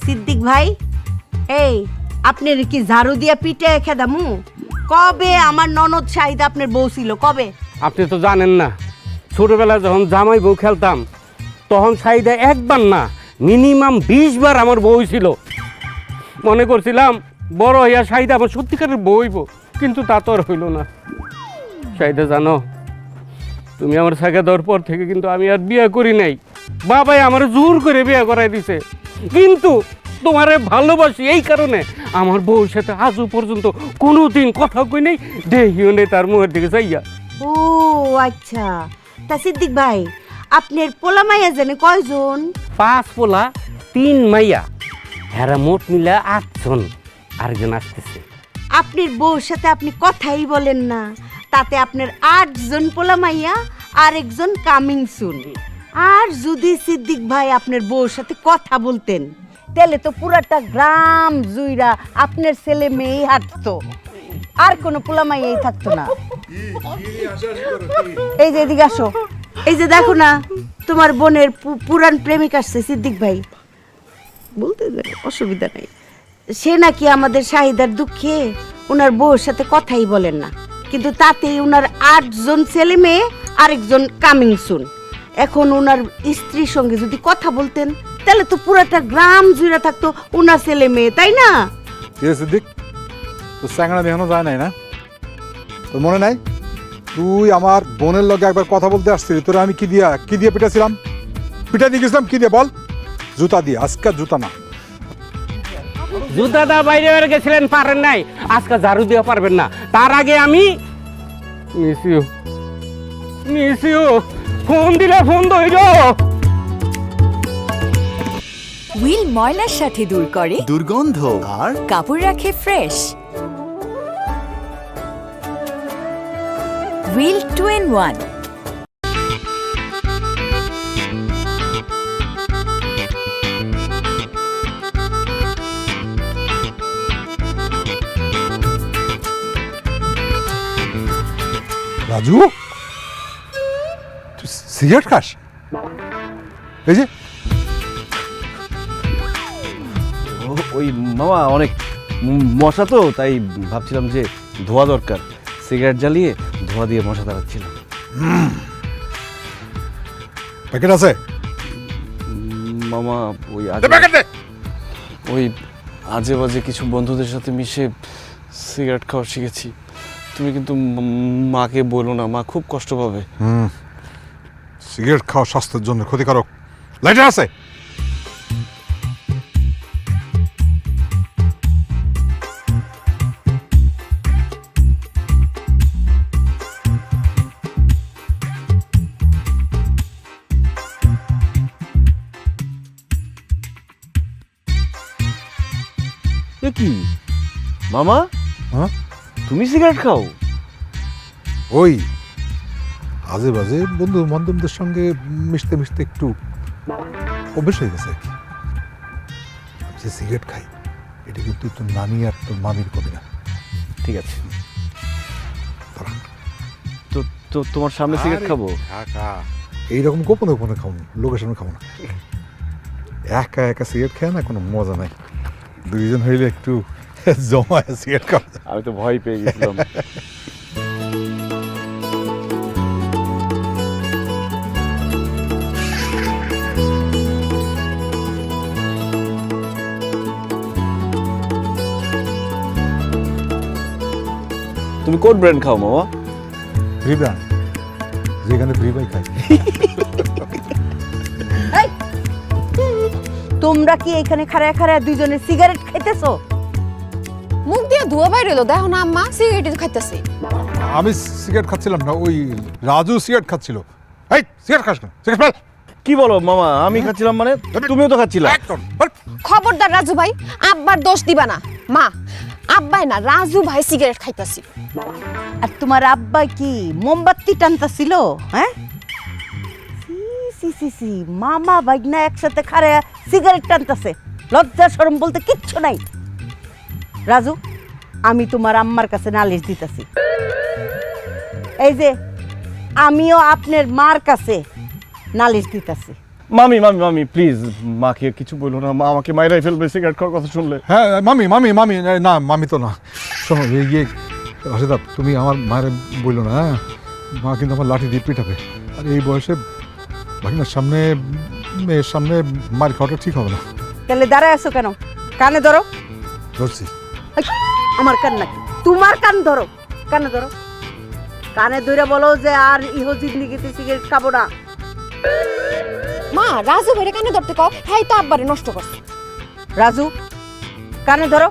সিদ্দিক ভাই, এই আপনার কি ঝাড়ু দিয়া পিঠে খেদামু? কবে আমার ননদ শাহিদা আপনার বউ ছিল? কবে? আপনি তো জানেন না, ছোটবেলায় যখন জামাই বউ খেলতাম তখন শাহিদা একবার না মিনিমাম 20 বার আমার বউ ছিল। মনে করছিলাম বড় হইয়া শাহিদা আমার সত্যিকারের বউ হইব, কিন্তু তা তো আর হইল না। শাহিদা জানো, তুমি আমার সাথে দেওয়ার পর থেকে কিন্তু আমি আর বিয়ে করি নাই। বাবাই আমার জোর করে বিয়ে করাই দিছে, কিন্তু তোমারে ভালোবাসি এই কারণে আমার বউর সাথে আজও পর্যন্ত কোনোদিন কথা কই নাই, দেখিও নেই তার মুখের দিকে যাইয়া। ও আচ্ছা, তা সিদ্দিক ভাই আপনার পোলা মাইয়া জানে কয়জন? 5 পোলা 3 মাইয়া, হেরা মোট মিলা 8 জন। আরেকজন আসতেছে। আপনার বউর সাথে আপনি কথাই বলেন না, তাতে আপনার 8 জন পোলা মাইয়া আর একজন কামিং সুন। আর যদি সিদ্দিক ভাই আপনার বউর সাথে কথা বলতেন, তাহলে তো পুরাটা গ্রাম জুইরা আপনার ছেলে মেয়েই হাঁটতো, আর কোনো পোলা মাইয়াই থাকতো না। এই যে এদিকে আসো, এই যে দেখো না, তোমার বোনের পুরান প্রেমিক আসছে সিদ্দিক ভাই। বলতে অসুবিধা নাই। সে নাকি আমাদের শাহিদার দুঃখে ওনার বউর সাথে কথাই বলেন না, কিন্তু তাতেই ওনার 8 জন ছেলে মেয়ে আরেকজন কামিং সুন। এখন ওনার স্ত্রীর সঙ্গে যদি কথা বলতেন তাহলে তো পুরাটা গ্রাম জুড়ে থাকতো ওনার ছেলে মেয়ে, তাই না? সিদ্দিক, তোর স্যাংরা দেখানো যায় নাই না? তোর মনে নাই তুই আমার বোনের লগে একবার কথা বলতে আসছিলি, তোরা আমি কি দিয়ে পিটাছিলাম? পিটা দিয়ে গেছিলাম কি দিয়ে বল? জুতা দিয়ে। আজকে জুতা না, জুতাটা বাইরে বের গেছিলেন, পারেন নাই, আজকে ঝাড়ু দিয়ে পারবেন না। তার আগে আমি মিস ইউ ফোন দিলে ফোন ধইল। হুইল ময়লার সাথে দূর করে দুর্গন্ধ আর কাপড় রাখে ফ্রেশ। Wheel 2-in-1। রাজু তুই সিগারেট খাস? এই যে ওই মামা অনেক মশা তো, তাই ভাবছিলাম যে ধোয়া দরকার, সিগারেট জ্বালিয়ে ধোয়া দিয়ে মশা তাড়াচ্ছিলাম। প্যাকেট আছে? মামা ওই ওই আজে বাজে কিছু বন্ধুদের সাথে মিশে সিগারেট খাওয়া শিখেছি। তুমি কিন্তু মাকে বলো না, মা খুব কষ্ট পাবে। সিগারেট খাওয়া স্বাস্থ্যের জন্য ক্ষতিকারক। লাইটার আছে? এ কি মামা, হ্যাঁ তুমি সিগারেট খাও? ওই আজে বাজে বন্ধু বান্ধবদের সঙ্গে মিশতে মিশতে একটু অভ্যেস হয়ে গেছে আর কি। যে সিগারেট খাই এটা কিন্তু তোর নানি আর তোর মামির কবি না। ঠিক আছে, তো তো তোমার সামনে সিগারেট খাবো? এইরকম গোপনে গোপনে খাবো, লোকের সামনে খাবো না। একা একা সিগারেট খায় না কোনো মজা নাই, দুইজন হইলে একটু জমায় সিগারেট খাওয়া। আমি তো ভয় পেয়ে গেছিলাম। তুমি কোন ব্র্যান্ড খাও মামা? ফ্রিবা, যেখানে ফ্রিবাই খাই। তোমরা কি এখানে খাড়ায় খাড়ায় দুইজনে সিগারেট খাইতেছো? মুখ দিয়ে ধোয়া বাইরে এলো, দেখো না আম্মা সিগারেট খাইতেছে। আমি সিগারেট খাচ্ছিলাম না, ওই রাজু সিগারেট খাচ্ছিল। এই সিগারেট খাস না, সিগারেট ফেল। কি বলো মামা, আমি খাচ্ছিলাম মানে? তুমিও তো খাচ্ছিলা। খবরদার রাজু ভাই, আব্বার দোষ দিবা না। মা, আব্বাই না, রাজু ভাই সিগারেট খাইতাছি। আর তোমার আব্বা কি মোমবাতি টানতাছিল? হ্যাঁ, সি সি সি, মামা ভাইগনা একসাথে খাড়ায় সিগারেট টানতাছে, লজ্জা শরম বলতে কিচ্ছু নাই। রাজু, আমি তোমার আম্মার কাছে নালিশ দিতেছি। এই যে আমিও আপনার মার কাছে নালিশ দিতেছি। মামি মামি মামি প্লিজ, মাকে কিছু বলো না, মা আমাকে মাইরাই ফেলবে সিগারেট খাওয়ার কথা শুনলে। হ্যাঁ মামি মামি মামি, না মামি তো না। শোনো ইয়ে রাশেদা, তুমি আমার মায়ের বললো না, হ্যাঁ? মা কিন্তু আমার লাঠি দিয়ে পিটাবে। আর এই বয়সে ভাগিনার সামনে, মেয়ের সামনে মার খাওয়াটা ঠিক হবে না। তাহলে দাঁড়ায় আছো কেন? কানে ধরো। ধরছি। এই, আমার কান নাকি? তোমার কান ধরো, কানে ধরো। কানে ধরে বলো যে আর ইহো জিন্দিগিতে সিগারেট খাবো না। মা, রাজু ভাইরে কানে ধরতে কও, হ্যাঁ তো আব্বারে নষ্ট করছে। রাজু, কানে ধরো।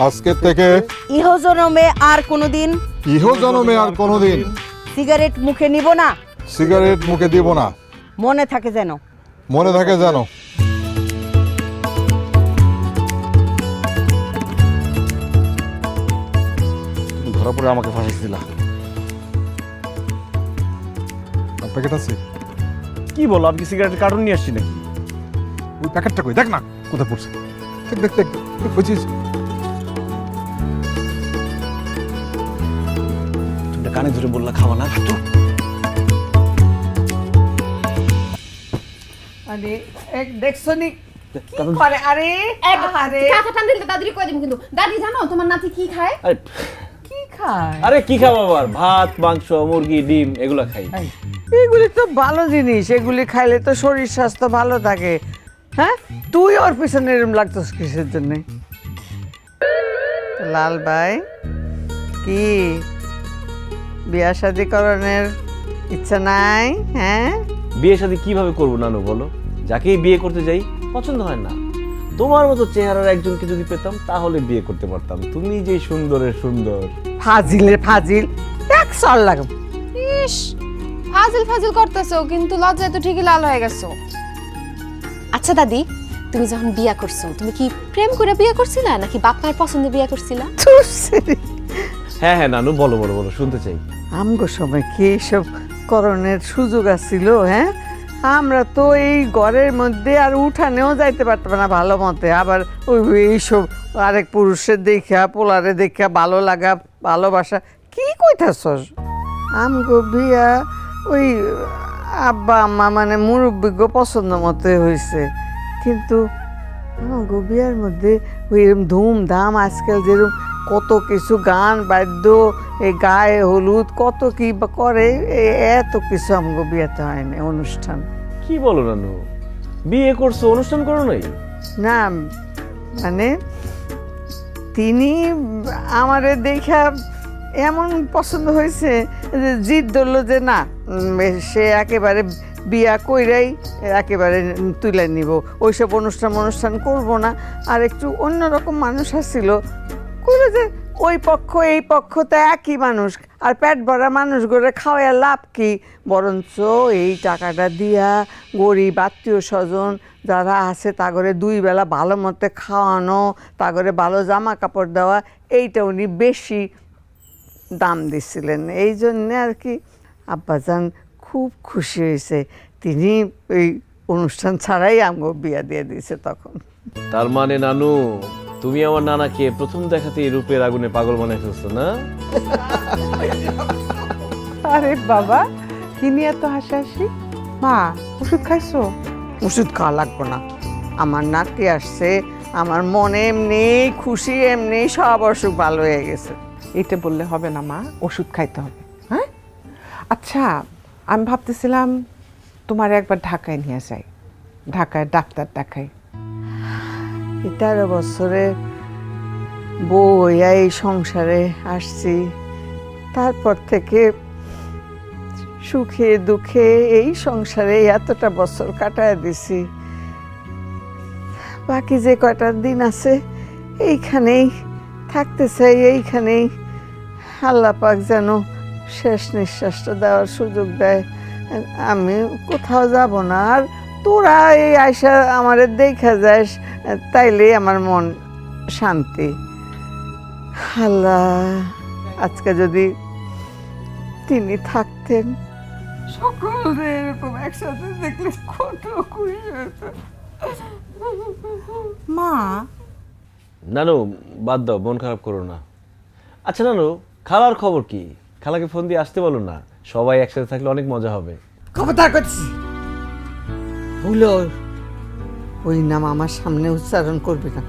আজকে থেকে ইহো জনমে আর কোনোদিন সিগারেট মুখে নিব না, সিগারেট মুখে দিব না। মনে থাকে যেন। মনে থাকে জানো। তুমি ধরা পড়ে আমাকে ফাঁসাইছিলা। প্যাকেট আছে? কি বলো, আমি কি সিগারেটের কার্টুন নিয়ে আসছি নাকি? ওই প্যাকেটটা কই, দেখ না কোথায় পড়ছে। দেখ দেখ দেখ, বুঝিস? তুমি কানে ধরে বললা খাওয়া না তো। আরে এক দেখছো নি কি করে? আরে আরে কাকা টান দিলে দাদি কই দিম কিন্তু। দাদি জানো তোমার নাতি কি খায়? কি খায়? আরে কি খাবো আবার, ভাত মাংস মুরগি ডিম এগুলো খাই। এগুলি তো ভালো জিনিস, এগুলি খাইলে তো শরীর স্বাস্থ্য ভালো থাকে। হ্যাঁ, তুই ওর পিছনে এরম লাগতোস কিসের জন্য? লাল ভাই, কি বিয়া শাদি করণের ইচ্ছা নাই? হ্যাঁ, বিয়ে শাদী কিভাবে করবো নানু বলো? যাকেই বিয়ে করতে যাই পছন্দ হয় না। তোমার মতো চেহারার একজনকে যদি পেতাম তাহলে বিয়ে করতে পারতাম। তুমি যে সুন্দরের সুন্দর। ফাজিলের ফাজিল, এক চল লাগাম। ইস, ফাজিল ফাজিল করতেছো, কিন্তু লজ্জায় তো ঠিকই লাল হয়ে গেছো। আচ্ছা দাদি, তুমি যখন বিয়া করছো, তুমি কি প্রেম করে বিয়ে করছিলা নাকি বাপ মায়ের পছন্দে বিয়া করছিলা? হ্যাঁ হ্যাঁ নানু, বলো বলো বলো, শুনতে চাই। আমগো সময় কি এইসব করণের সুযোগ আছিল? হ্যাঁ, আমরা তো এই ঘরের মধ্যে আর উঠানেও যাইতে পারতাম না ভালো মতে। আবার ওই এইসব আরেক পুরুষের দেখা, পোলারে দেখা ভালো লাগা, ভালোবাসা, কি কইতাছস? আমগো বিয়া ওই আব্বা আম্মা মানে মুরব্বিজ্ঞ পছন্দ মতো হয়েছে। কিন্তু আমগো বিয়ার মধ্যে ওই এরকম ধুমধাম, আজকাল যেরকম কত কিছু গান বাদ্য, এই গায়ে হলুদ কত কি করে, এত কিছু আমগো বিয়েতে হয় না অনুষ্ঠান। কি বলো নানু, বিয়ে করছো অনুষ্ঠান করো নাই? না মানে তিনি আমারে দেখা এমন পছন্দ হয়েছে যে জিদ ধরলো যে না, সে একেবারে বিয়া কইরাই একেবারে তুলে নিব, ওইসব অনুষ্ঠান করব না। আর একটু অন্যরকম মানুষ আসছিল, কইলো যে ওই পক্ষ এই পক্ষ তো একই মানুষ, আর পেট ভরা মানুষ গড়ে খাওয়ার লাভ কি? বরঞ্চ এই টাকাটা দিয়া গরিব আত্মীয় স্বজন যারা আছে তাগরে 2 বেলা ভালো মতো খাওয়ানো, তাগরে ভালো জামা কাপড় দেওয়া, এইটা উনি বেশি দাম দিছিলেন। এই জন্যে আর কি আব্বাজান খুব খুশি হয়েছে। তিনি এই অনুষ্ঠান ছাড়াই আমগো বিয়া দিয়ে দিয়েছে তখন। তার মানে নানু, তুমি আমার নানাকে প্রথম দেখাতেই রূপের আগুনে পাগল বানাই ফেলছো না? আরে বাবা, কি নিয়ে এত হাসাহাসি? মা, ওষুধ খাইছো? ওষুধ খাওয়া লাগবো না, আমার নাতি আসছে, আমার মনে এমনি খুশি, এমনি সব অসুখ ভালো হয়ে গেছে। এটা বললে হবে না মা, ওষুধ খাইতে হবে। হ্যাঁ, আচ্ছা, আমি ভাবতেছিলাম তোমার একবার ঢাকায় নিয়ে যাই, ঢাকায় ডাক্তার দেখাই। 13 বছরে বউ হইয়া এই সংসারে আসছি, তারপর থেকে সুখে দুঃখে এই সংসারে এতটা বছর কাটায় দিছি। বাকি যে কয়টা দিন আছে এইখানেই থাকতে চাই, এইখানেই আল্লাহ পাক যেন শেষ নিঃশ্বাসটা দেওয়ার সুযোগ দেয়। আমি কোথাও যাব না। আর তোরা এই আয়সা আমারে দেখা যাস, তাইলে আমার মন শান্তি। আল্লাহ, আজকে যদি তিনি থাকতেন, সকলে এরকম একসাথে দেখলে কত খুশি হতো। মা, নানু বাদ দাও, মন খারাপ করো না। আচ্ছা নানু, খালার খবর কি? খালাকে ফোন দিয়ে আসতে বলো না, সবাই একসাথে থাকলে অনেক মজা হবে। খবরদার করছি, ভুলো ওই নাম আমার সামনে উচ্চারণ করবি না।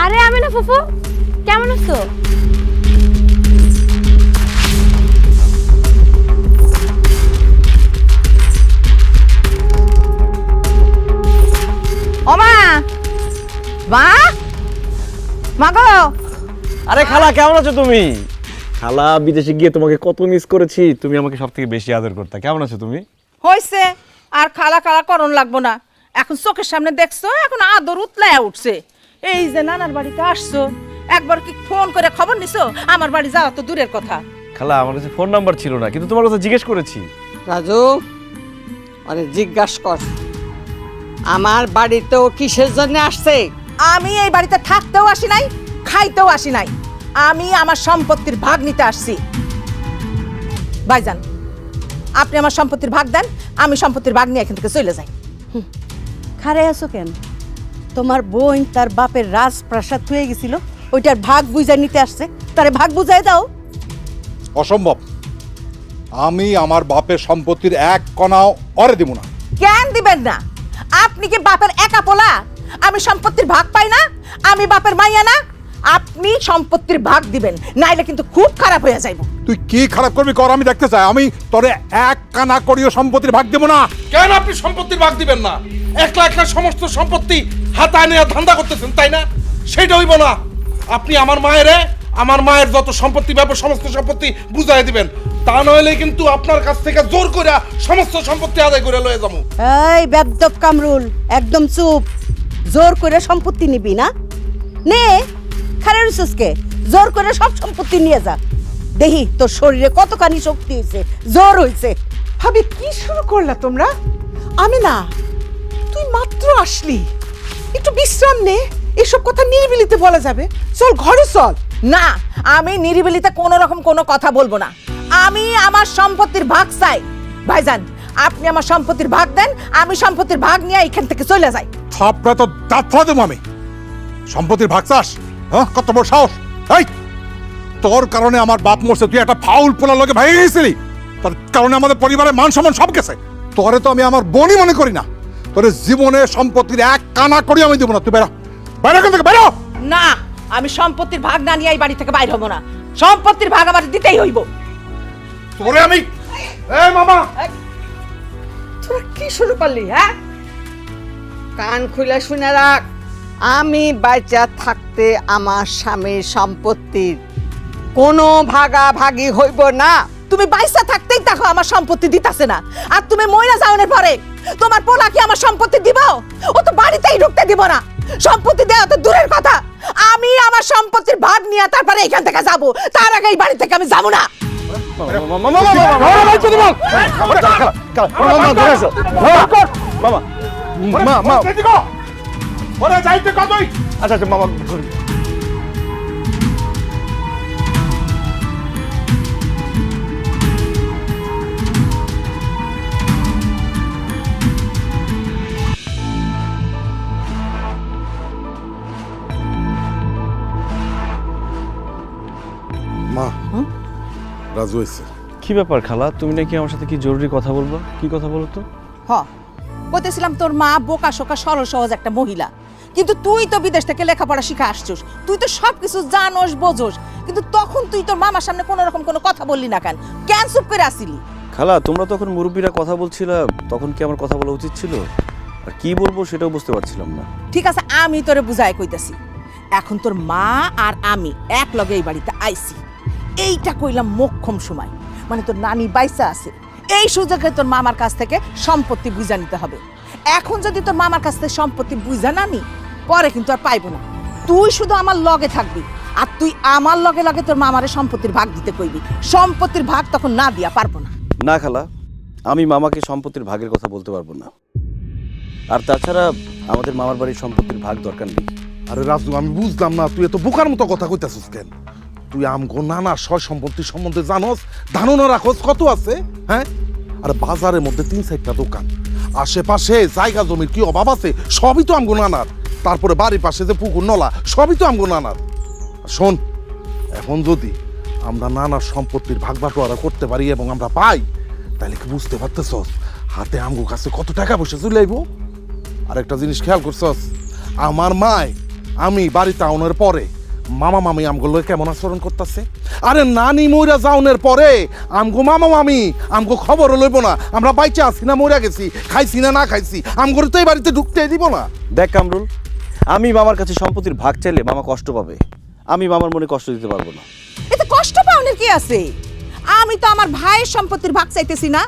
আরে আমি না ফুফু, কেমন আছো? ও মা, মা, মা গো। আরে খালা, কেমন আছো তুমি? খালা, বিদেশে গিয়ে তোমাকে কত মিস করেছি। তুমি আমাকে সব থেকে বেশি আদর করতে। কেমন আছো তুমি? হয়েছে, আর খালা খালা করণ লাগবো না। এখন চোখের সামনে দেখছো, এখন আদর উতলায় উঠছে। এই যে নানার বাড়িতে আসছো, একবার কি ফোন করে খবর নিছো? আমার বাড়ি যাওয়া তো দূরের কথা। খালা, আমার কাছে ফোন নাম্বার ছিল না, কিন্তু তোমার কথা জিজ্ঞেস করেছি। রাজু, আরে জিজ্ঞাসা কর আমার বাড়িতেও কিসের জন্য আসছে? আমি এই বাড়িতে থাকতেও আসি নাই, খাইতেও আসি নাই। আমি আমার সম্পত্তির ভাগ নিতে আসছি। ভাইজান, আপনি আমার সম্পত্তির ভাগ দেন, আমি সম্পত্তির ভাগ নিয়ে এখান থেকে চলে যাই। খারে আছো কেন? তোমার বোন তার বাপের রাজপ্রাসাদ হয়ে গেছিল, ওইটার ভাগ বুঝাই নিতে আসছে, তারে ভাগ বুঝাই দাও। অসম্ভব। আমি আমার বাপের সম্পত্তির এক কণাও অরে দিব না। কেন দিবেন না? আপনি কি বাপের একা পোলা? আমি সম্পত্তির ভাগ পাই না? আমি বাপের মাইয়া না? আপনি সম্পত্তির ভাগ দিবেন, নাইলে কিন্তু খুব খারাপ হয়ে যাইব। তুই কি খারাপ করবি কর, আমি দেখতে চাই। আমি তোরে এক কানা করিও সম্পত্তির ভাগ দেব না। কেন আপনি সম্পত্তির ভাগ দিবেন না? একলা একলা সমস্ত সম্পত্তি হাতায় নিয়ে ধান্দা করতেছেন, তাই না? সেটা হইব না। আপনি আমার মায়ের যত সম্পত্তি ব্যাপার সমস্ত সম্পত্তি বুঝাই দিবেন, তা নইলে কিন্তু আপনার কাছ থেকে জোর করে সমস্ত সম্পত্তি আদায় করে লয়ে যাবো। এই বেদ্যপ কামরুল, একদম চুপ। জোর করে সম্পত্তি নিবি না? নে, খারে রুসুসকে জোর করে সব সম্পত্তি নিয়ে যা। দেখি তোর শরীরে কতখানি শক্তি হয়েছে, জোর হয়েছে। ভাবি কি শুরু করলা তোমরা? আমি না, তুই মাত্র আসলি, একটু বিশ্রাম নে। এসব কথা নিরিবিলিতে বলা যাবে, চল ঘরে চল। না, আমি নিরিবিলিতে কোনো রকম কোনো কথা বলবো না। আমি আমার সম্পত্তির ভাগ চাই। ভাইজান, আপনি আমার সম্পত্তির ভাগ দেন, আমি সম্পত্তির ভাগ নিয়ে এখান থেকে চলে যাই। থাপড়া তো দাঁত ফলা দেবো আমি। সম্পত্তির ভাগ চাস? হ্যাঁ, কত বড় সাহস! এই, তোর কারণে আমার বাপ মরছে, তুই একটা ফাউল পোলার লগে ভেঙে গেছিলি। তার কারণে আমাদের পরিবারের মান সম্মান সব গেছে। তোরে তো আমি আমার বোনই মনে করি না। তোর জীবনে সম্পত্তির এক কানা করি আমি দেবো না। তুই বেরো, বাইরে এখান থেকে বেরো। না, আমি সম্পত্তির ভাগ না নিয়ে এই বাড়ি থেকে বাইরে হবো না। সম্পত্তির ভাগ আমার দিতেই হইব। তোরে আমি এই মামা, তোরা কি শুরু করলি? হ্যাঁ, কান খুলে শুনে রাখ, আমি বাইচা থাকতে আমার স্বামীর সম্পত্তির কোনো ভাগাভাগি হইব না। তুমি বাইসা থাকতেই দেখো আমার সম্পত্তি দিতাছে না, আর তুমি মইরা যাওনের পরে তোমার পোলা কি আমার সম্পত্তি দিব? ও তো বাড়িতেই ঢুকতে দিব না। সম্পত্তি দেওয়া তো দূরের কথা, আমি আমার সম্পত্তির ভাগ নিয়ে তারপরে এখান থেকে যাব। তার আগে এই বাড়ি থেকে আমি যাব না। আচ্ছা আচ্ছা মামা, মা, রাজু হয়েছে। কি ব্যাপার খালা, তুমি নাকি আমার সাথে কি জরুরি কথা বলবো? কি কথা বলো তো? বলতেছিলাম তোর মা বোকা শোকা সরল সহজ একটা মহিলা, কিন্তু তুই তো বিদেশ থেকে লেখাপড়া শিখে আসছিস, তুই তো সবকিছু জানোস বোঝোস, কিন্তু তখন তুই তোর মামার সামনে কোনো রকম কোনো কথা বললি না কেন? কেন চুপ করে আসিলি? খালা, তোমরা তখন মুরব্বীরা কথা বলছিলা, তখন কি আমার কথা বলা উচিত ছিল? আর কি বলবো সেটাও বুঝতে পারছিলাম না। ঠিক আছে, আমি তোরে বুঝাই কইতাছি। এখন তোর মা আর আমি এক লগে এই বাড়িতে আইছি, এইটা কইলাম মোক্ষম সময়, মানে তোর নানি বাইসা আছে, এই সুযোগে তোর মামার কাছ থেকে সম্পত্তি বুঝা নিতে হবে। এখন যদি তোর মামার কাছ থেকে সম্পত্তি বুঝা না নি, পরে কিন্তু আর পাইবো না। তুই শুধু আমার লগে থাকবি, আর তুই আমার লগে লগে তোর মামারে সম্পত্তির ভাগ দিতে কইবি। সম্পত্তির ভাগ তখন না দিয়া পারবো না। না খালা, আমি মামাকে সম্পত্তির ভাগের কথা বলতে পারবো না। আর তাছাড়া আমাদের মামার বাড়ির সম্পত্তির ভাগ দরকার নেই। আরে রাজু, আমি বুঝলাম না তুই এত বোকার মতো কথা কইতাছিস কেন? তুই আমগো নানা সয় সম্পত্তি সম্বন্ধে জানোস, ধারণা রাখোস কত আছে? হ্যাঁ, আরে বাজারের মধ্যে 3-4টা দোকান, আশেপাশে জায়গা জমির কি অভাব আছে? সবই তো আমগো নানার। তারপরে বাড়ির পাশে যে পুকুর নলা, সবই তো আমগো নানার। শোন, এখন যদি আমরা নানার সম্পত্তির ভাগ বাটোয়ারা করতে পারি এবং আমরা পাই, তাহলে কি বুঝতে পারতেছস হাতে আমগো কাছে কত টাকা পয়সা চলে আইব? আর একটা জিনিস খেয়াল করছস, আমার মায় আমি বাড়িতে আউনের পরে মামা মামি আমগুলো কেমন আচরণ করতেছে? আরে নানি মইরা যাওনের পরে আমগো মামা মামি আমগো খবর লইব না আমরা বাইচে আছি না মইরা গেছি, খাইছি না না খাইছি, আমগো তো এই বাড়িতে ঢুকতে দিব না। দেখ কামরুল, আমি মামার কাছে সম্পত্তির ভাগ চাইলে মামা কষ্ট পাবে, আমি মামার মনে কষ্ট দিতে পারবো না। এতে কষ্ট পাওয়ার কি আছে? আমি তো আমার ভাইয়ের সম্পত্তির ভাগ চাইতেছি না,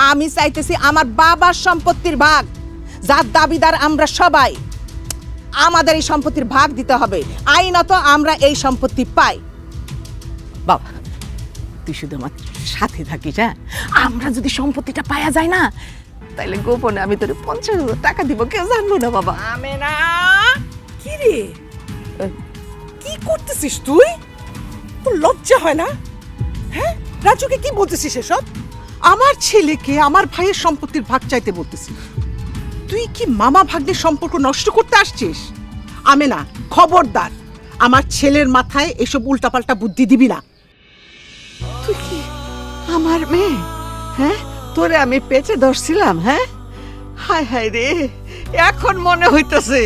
আমি চাইতেছি আমার বাবার সম্পত্তির ভাগ, যার দাবিদার আমরা সবাই। আমাদের এই সম্পত্তির ভাগ দিতে হবে, আইনত আমরা এই সম্পত্তি পাই। বাবা, তুই শুধু আমার সাথে থাকিস। হ্যাঁ, আমরা যদি সম্পত্তিটা পাওয়া যায় না, তাহলে গোপনে আমি তোর 50,000 টাকা দিব, কেউ জানবো না। বাবা, আমি না। কি রে, কি করতেছিস তুই? তোর লজ্জা হয় না? হ্যাঁ, রাজুকে কি বলতেছিস এসব? আমার ছেলেকে আমার ভাইয়ের সম্পত্তির ভাগ চাইতে বলতেছিস? তুই কি মামা ভাগ্নের সম্পর্ক নষ্ট করতে আসছিস? আমেনা, খবরদার আমার ছেলের মাথায় এসব উল্টাপাল্টা বুদ্ধি দিবি না। তুই কি আমার মেয়ে? হ্যাঁ, তোরে আমি পেঁচে ধরছিলাম। হ্যাঁ, হায় হায় রে, এখন মনে হইতেছে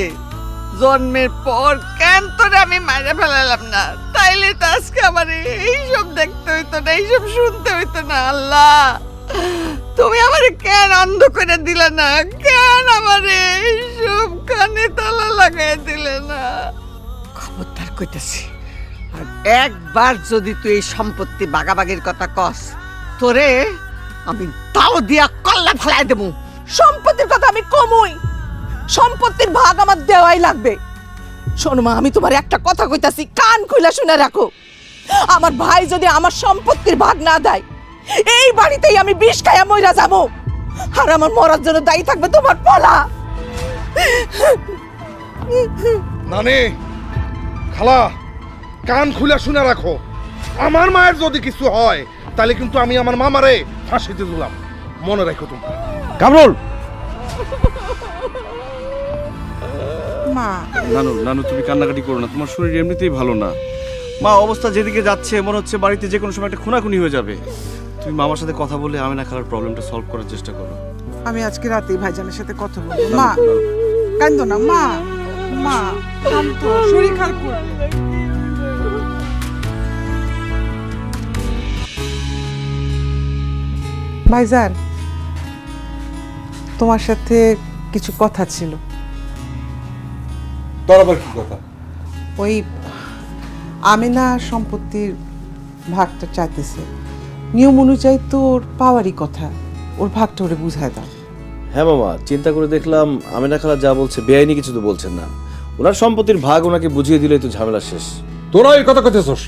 জন্মের পর কেন তোরে আমি মারা ফেলালাম না, তাইলে তো আজকে আমার এইসব দেখতে হইতো না, এইসব শুনতে হইতো না। আল্লাহ, তুমি আমারে কেন অন্ধ করে দিলে না? কেন আমারে এইসব কানে তালা লাগাই দিলে না? খবরদার কইতাছি, আর একবার যদি তুই এই সম্পত্তি বাগাবাগির কথা কস, তোরে আমি তাও দিয়া কল্লা ফেলাই দেবো। সম্পত্তির কথা আমি কমই, সম্পত্তির ভাগ আমার দেওয়াই লাগবে। শোনো মা, আমি তোমার একটা কথা কইতাছি, কান খুলে শুনে রাখো। আমার ভাই যদি আমার সম্পত্তির ভাগ না দেয়, এই বাড়িতেই আমি বিষ খাইয়া মইরা যাবো, আর আমার মরার জন্য দায়ী থাকবে তোমার পোলা। নানি, খালা, কান খুলে শুনে রাখো। আমার মায়ের যদি কিছু হয় তাহলে কিন্তু আমি আমার মামারে ফাঁসিতে দিলাম, মনে রাখো তোমরা। কামরুল, মা, নানু নানু তুমি কান্নাকাটি করো না, তোমার শরীর এমনিতেই ভালো না। মা অবস্থা যেদিকে যাচ্ছে মনে হচ্ছে বাড়িতে যে কোনো সময় একটা খুনাখুনি হয়ে যাবে। তুমি মামার সাথে কথা বলে আমেনা খালার প্রবলেমটা সলভ করার চেষ্টা করো। আমি আজকে রাতেই ভাইজানের সাথে কথা বলবো। মা, কান্দো না মা, মা শান্ত, শরীর খারাপ করবে। ভাইজান, তোমার সাথে কিছু কথা ছিল। তোর আবার কি কথা? ওই আমেনা সম্পত্তির ভাগটা চাইতেছে, নিয়ম অনুযায়ী তোর পাওয়ারই কথা, ওর ভাগটা ওরে বুঝায় দাও। হ্যাঁ মামা, চিন্তা করে দেখলাম আমেনা খালা যা বলছে বেআইনি কিছু তো বলছেন না। ওনার সম্পত্তির ভাগ ওনাকে বুঝিয়ে দিলেই তো ঝামেলা শেষ। তোরা এই কথা কইতেছস?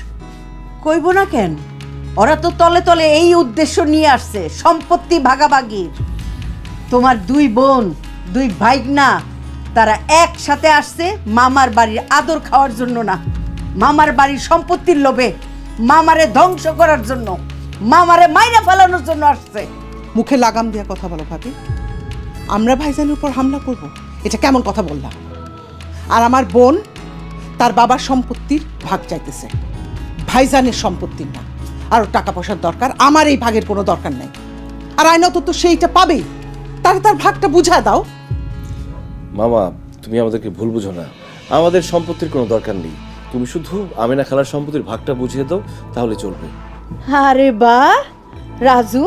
কইব না কেন? ওরা তো তলে তলে এই উদ্দেশ্য নিয়ে আসছে, সম্পত্তি ভাগাভাগির। তোমার দুই বোন, দুই ভাইগনা, তারা একসাথে আসছে মামার বাড়ির আদর খাওয়ার জন্য না, মামার বাড়ির সম্পত্তির লোভে, মামারে ধ্বংস করার জন্য, মামারে মাইরা ফেলানোর জন্য আসছে। মুখে লাগাম দিয়া কথা বলো ভাবি। আমরা ভাইজানের উপর হামলা করব, এটা কেমন কথা বললাম? আর আমার বোন তার বাবার সম্পত্তির ভাগ চাইতেছে, ভাইজানের সম্পত্তির না। আরও টাকা পয়সার দরকার, আমার এই ভাগের কোনো দরকার নাই। আর আইনত তো সেইটা পাবেই, তার তার ভাগটা বুঝা দাও। মামা তুমি আমাদেরকে ভুল বুঝো না, আমাদের সম্পত্তির কোনো দরকার নেই। তুমি শুধু আমেনা খালার সম্পত্তির ভাগটা বুঝিয়ে দাও, তাহলে চলবে। আরে বাহ রাজু,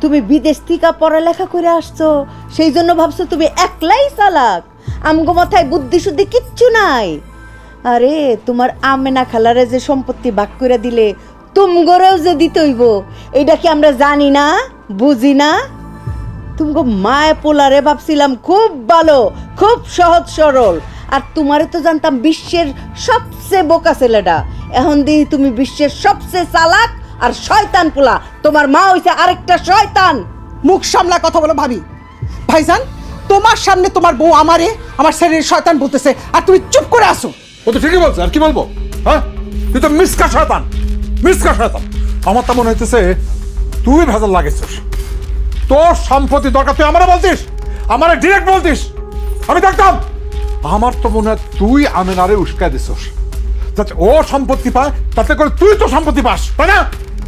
তুমি বিদেশ থেকে পড়ালেখা করে আসছো, সেই জন্য ভাবছো তুমি একলাই চালাক, আমগো মাথায় বুদ্ধি শুদ্ধি কিচ্ছু নাই। আরে তোমার আমেনা খালারে যে সম্পত্তি ভাগ করে দিলে তুমগরেও যে দিতে হইব, এইটা কি আমরা জানি না, বুঝি না? তুমগো মায় পোলারে ভাবছিলাম খুব ভালো, খুব সহজ সরল, আর তোমারে তো জানতাম বিশ্বের সবচেয়ে বোকা ছেলেটা। এখন দিই তুমি বিশ্বের সবচেয়ে চালাক আর শয়তান পোলা। তোমার মা হইছে আরেকটা শয়তান। মুখ সামলা কথা বলো ভাবি। ভাইজান, তোমার সামনে তোমার বউ আমারে আমার ছেলের শয়তান বলতেছে, আর তুমি চুপ করে আসো। ও তো ঠিকই বলছে, আর কি বলবো? হ্যাঁ, তুই তো মিসকা শয়তান, মিসকা শয়তান। আমার তো মনে হইতেছে তুই ভেজাল লাগেছিস। তোর সম্পত্তি দরকার, তুই আমারে বলতিস, আমারে ডিরেক্ট বলতিস, আমি দেখতাম। আমার তো মনে হয় তুই আমেনারে উস্কায় দিছিস যাতে ও সম্পত্তি পায়, তাতে করে তুই তো সম্পত্তি পাস, তাই না?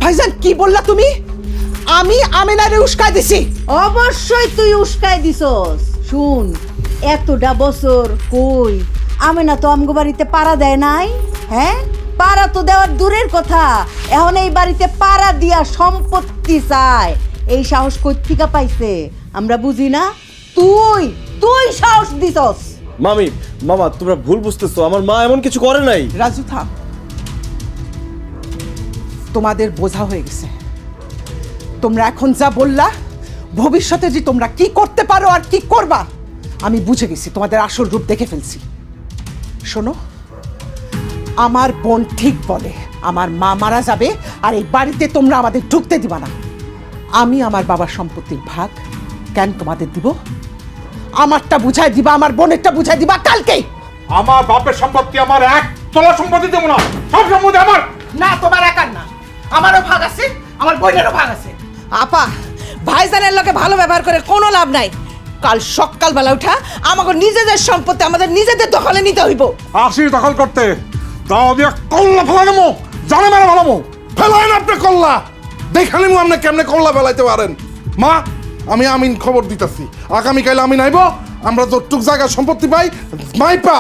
ভাইজান কি বললা তুমি? আমি আমেনারে উস্কায় দিছি? অবশ্যই তুই উস্কাই দিছস। শুন, এতটা বছর কই আমেনা তো আমগো বাড়িতে পাড়া দেয় নাই। হ্যাঁ, পাড়া তো দেওয়ার দূরের কথা, এখন এই বাড়িতে পাড়া দিয়া সম্পত্তি চায়। এই সাহস কই থেকে পাইছে আমরা বুঝি না? তুই তুই সাহস দিছস। মামি, মামা তোমরা ভুল বুঝতেছো, আমার মা এমন কিছু করে নাই। রাজু থাম, তোমাদের বোঝা হয়ে গেছে। তোমরা এখন যা বললা, ভবিষ্যতে যে তোমরা কি করতে পারো আর কি করবা আমি বুঝে গেছি, তোমাদের আসল রূপ দেখে ফেলছি। শোনো, আমার বোন ঠিক বলে, আমার মা মারা যাবে আর এই বাড়িতে তোমরা আমাদের ঢুকতে দিবা না। আমি আমার বাবার সম্পত্তির ভাগ কেন তোমাদের দিব? আমারটা বুঝাই দিবা, আমার বোনেরটা বুঝাই দিবা কালকেই। আমার বাপের সম্পত্তি আমার এক তোলা সম্পত্তি দেবো না, সব সম্পত্তি আমার। না, তোমার একার না, আমারও ভাগ আছে, আমার বোনেরও ভাগ আছে। আপা, ভাইজানের লোকে ভালো ব্যবহার করে কোনো লাভ নাই। কাল সকালবেলা উঠা আমাকে নিজেদের সম্পত্তি আমাদের নিজেদের দখলে নিতে হইব। আসি দখল করতে, দাও দিয়া কল্লা ফেলা নেবো, জানে মেরে ফেলামো। ফেলাইন আপনি কল্লা, দেখে নিমু আপনি কেমনে কল্লা ফেলাইতে পারেন। মা, আমি আমিন খবর দিতেছি, আগামীকাল আমিন আইব, আমরা যতটুক জায়গা সম্পত্তি পাই মাইপা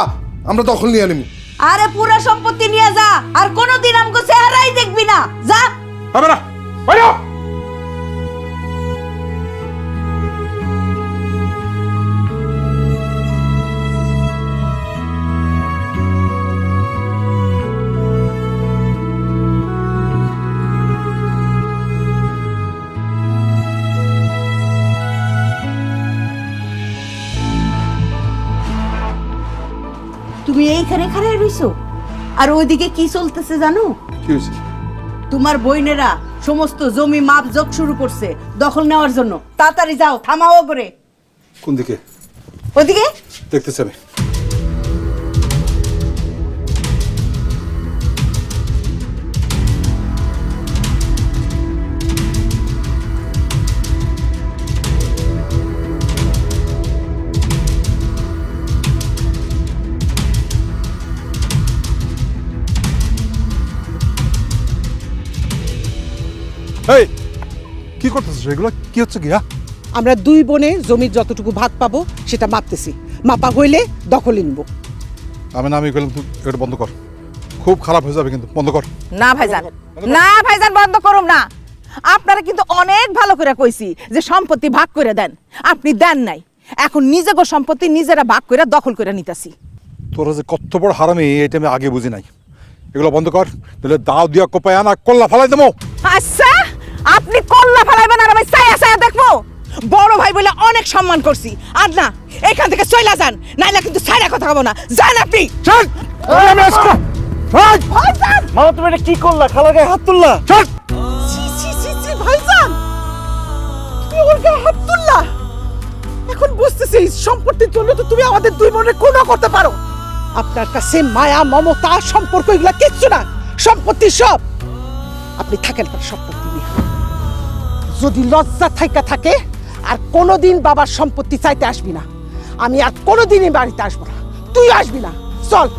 আমরা দখল নিয়ে নিমু। আরে পুরো সম্পত্তি নিয়ে যা, আর কোনোদিন আমগো চেহারাই দেখবি না, যা। হবে না, বাইরে তুমি এইখানে খাড়াই রইছো, আর ওইদিকে কি চলতেছে জানো? কি হয়েছে? তোমার বইনেরা সমস্ত জমি মাপ যোগ শুরু করছে দখল নেওয়ার জন্য। তাড়াতাড়ি যাও, থামাও করে। কোন দিকে? ওদিকে দেখতেছি আমি। এই কি করতেছিস এগুলো? কি হচ্ছে কি? আমরা দুই বোনে জমির যতটুকু ভাগ পাবো সেটা মাপতেছি, মাপা হইলে দখলে নিব। আমি কইলাম তুই এটা বন্ধ কর, খুব খারাপ হয়ে যাবে কিন্তু, বন্ধ কর। না ভাইজান, না ভাইজান, বন্ধ করুম না। আপনারা কিন্তু অনেক ভালো করে কইছি যে সম্পত্তি ভাগ করে দেন, আপনি দেন নাই। এখন নিজেগো সম্পত্তি নিজেরা ভাগ করে দখল করে নিতেছি। তোরা যে কত বড় হারামি এটা আমি আগে বুঝি নাই। এগুলো বন্ধ কর, তাহলে দাও দিয়া কোপায় আনা কল্লা ফেলাই দেবো। আচ্ছা, আপনি কল্লা ফেলাইবেন আর আমি ছায়া ছায়া দেখবো? বড় ভাই বলে অনেক সম্মান করছি, আর না এখান থেকে চলে যান, নাইলে কিন্তু ছায়া কথা বলবো না। যান আপনি। মামা তুমি এটা কি করলা? খালার গায়ে হাত তুললা? ভাইজান, তুমি ওর গায়ে হাত তুললা? এখন বুঝতেছি সম্পত্তির জন্য তো তুমি আমাদের দুই বোনের কোনো করতে পারো। আপনার কাছে মায়া মমতা সম্পর্ক এগুলা কিচ্ছু না, সম্পত্তি সব। আপনি থাকেন তার সম্পত্তি নিয়ে। যদি লজ্জা থাইকা থাকে আর কোনোদিন বাবার সম্পত্তি চাইতে আসবি না। আমি আর কোনোদিনই বাড়িতে আসবো না, তুই আসবি না। চল।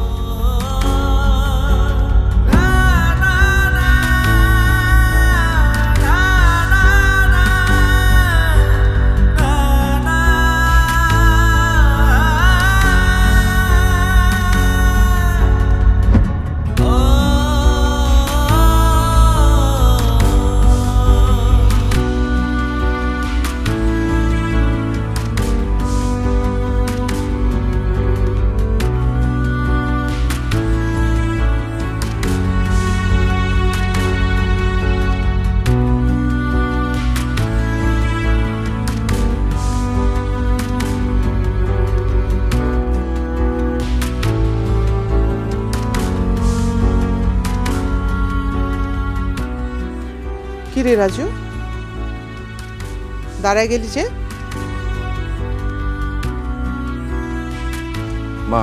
কি রে রাজু, দাঁড়ায় গেলি যে? মা,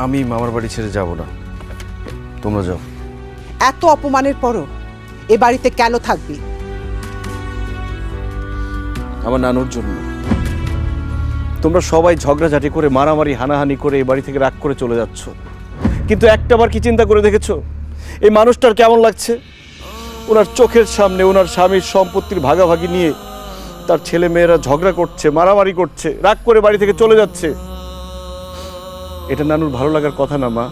আমি মামার বাড়ি ছেড়ে যাব না, তোমরা যাও। এত অপমানের পরও এ বাড়িতে কেন থাকবি? আমার নানুর জন্য। তোমরা সবাই ঝগড়াঝাটি করে মারামারি হানাহানি করে এই বাড়ি থেকে রাগ করে চলে যাচ্ছ, কিন্তু একটাবার কি চিন্তা করে দেখেছো এই মানুষটার কেমন লাগছে? ওনার চোখের সামনে ওনার স্বামীর সম্পত্তির ভাগাভাগি নিয়ে তার ছেলে মেয়েরা ঝগড়া করছে, মারামারি করছে, রাগ করে বাড়ি থেকে চলে যাচ্ছে। এটা নানুর ভালো লাগার কথা না মা।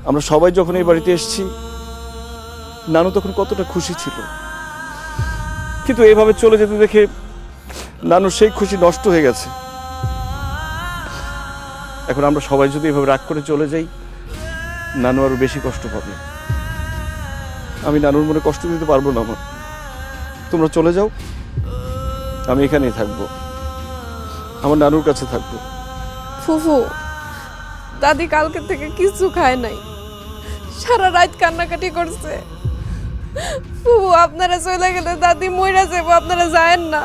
আমরা সবাই যখন এই বাড়িতে এসেছি নানু তখন কতটা খুশি ছিল, কিন্তু এইভাবে চলে যেতে দেখে নানুর সেই খুশি নষ্ট হয়ে গেছে। এখন আমরা সবাই যদি এভাবে রাগ করে চলে যাই নানু আরো বেশি কষ্ট পাবে। আমি নানুর মনে কষ্ট দিতে পারবো না মা। তোমরা চলে যাও, আমি এখানেই থাকবো, আমার নানুর কাছে থাকবো। ফুফু, দাদি কালকে থেকে কিছু খায় নাই, সারা রাত কান্নাকাটি করছে। ফুফু, আপনারা চলে গেলে দাদি মইরা যাবো, আপনারা যায়েন না।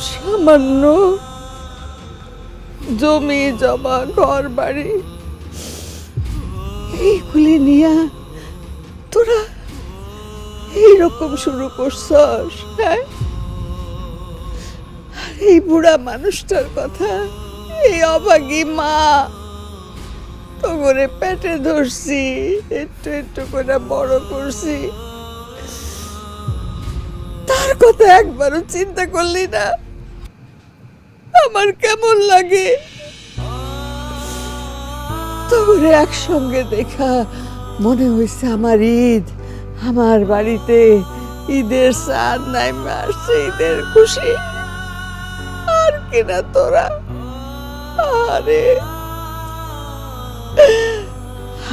সামান্য জমি জমা ঘর বাড়ি এইগুলি নিয়া তোরা এইরকম শুরু করছস? হ্যাঁ, এই বুড়া মানুষটার কথা, এই অভাগী মা তো করে পেটে ধরছি, একটু একটু করে বড় করছি, তার কথা একবারও চিন্তা করলি না? আমার কেমন লাগে তোরে একসঙ্গে দেখা, মনে হয়েছে আমার ঈদ, আমার বাড়িতে ঈদের চাঁদ নাইমে আসছে, ঈদের খুশি। আর কিনা তোরা, আরে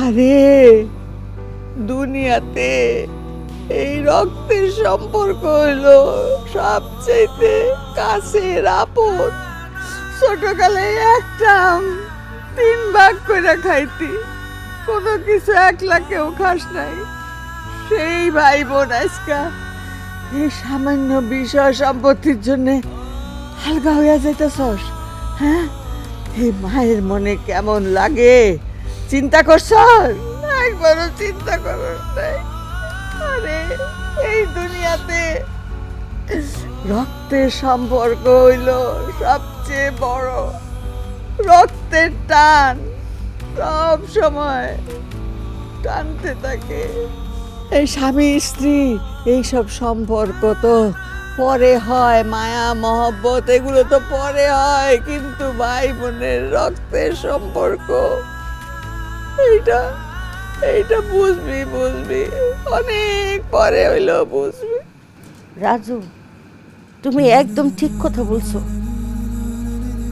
আরে দুনিয়াতে এই রক্তের সম্পর্ক হইলো সবচেয়ে কাছের আপন। ছোটকালে একটা 3 ভাগ করে খাইতি, কোনো কিছু একলা কেউ খাস নাই। সেই ভাই বোন আজকা এই সামান্য বিষয় সম্পত্তির জন্য হালকা হইয়া যাইতেছস। হ্যাঁ, এই মায়ের মনে কেমন লাগে চিন্তা করছ? একবারও চিন্তা করো নাই? আরে এই দুনিয়াতে রক্তের সম্পর্ক হইল সবচেয়ে বড়। রক্তের টান সব সময় টানতে থাকে। এই স্বামী স্ত্রী এইসব সম্পর্ক তো পরে হয়, মায়া মহব্বত এগুলো তো পরে হয়, কিন্তু ভাই বোনের রক্তের সম্পর্ক এইটা এইটা বুঝবি বুঝবি অনেক পরে হইলেও বুঝবি। রাজু, তুমি একদম ঠিক কথা বলছো।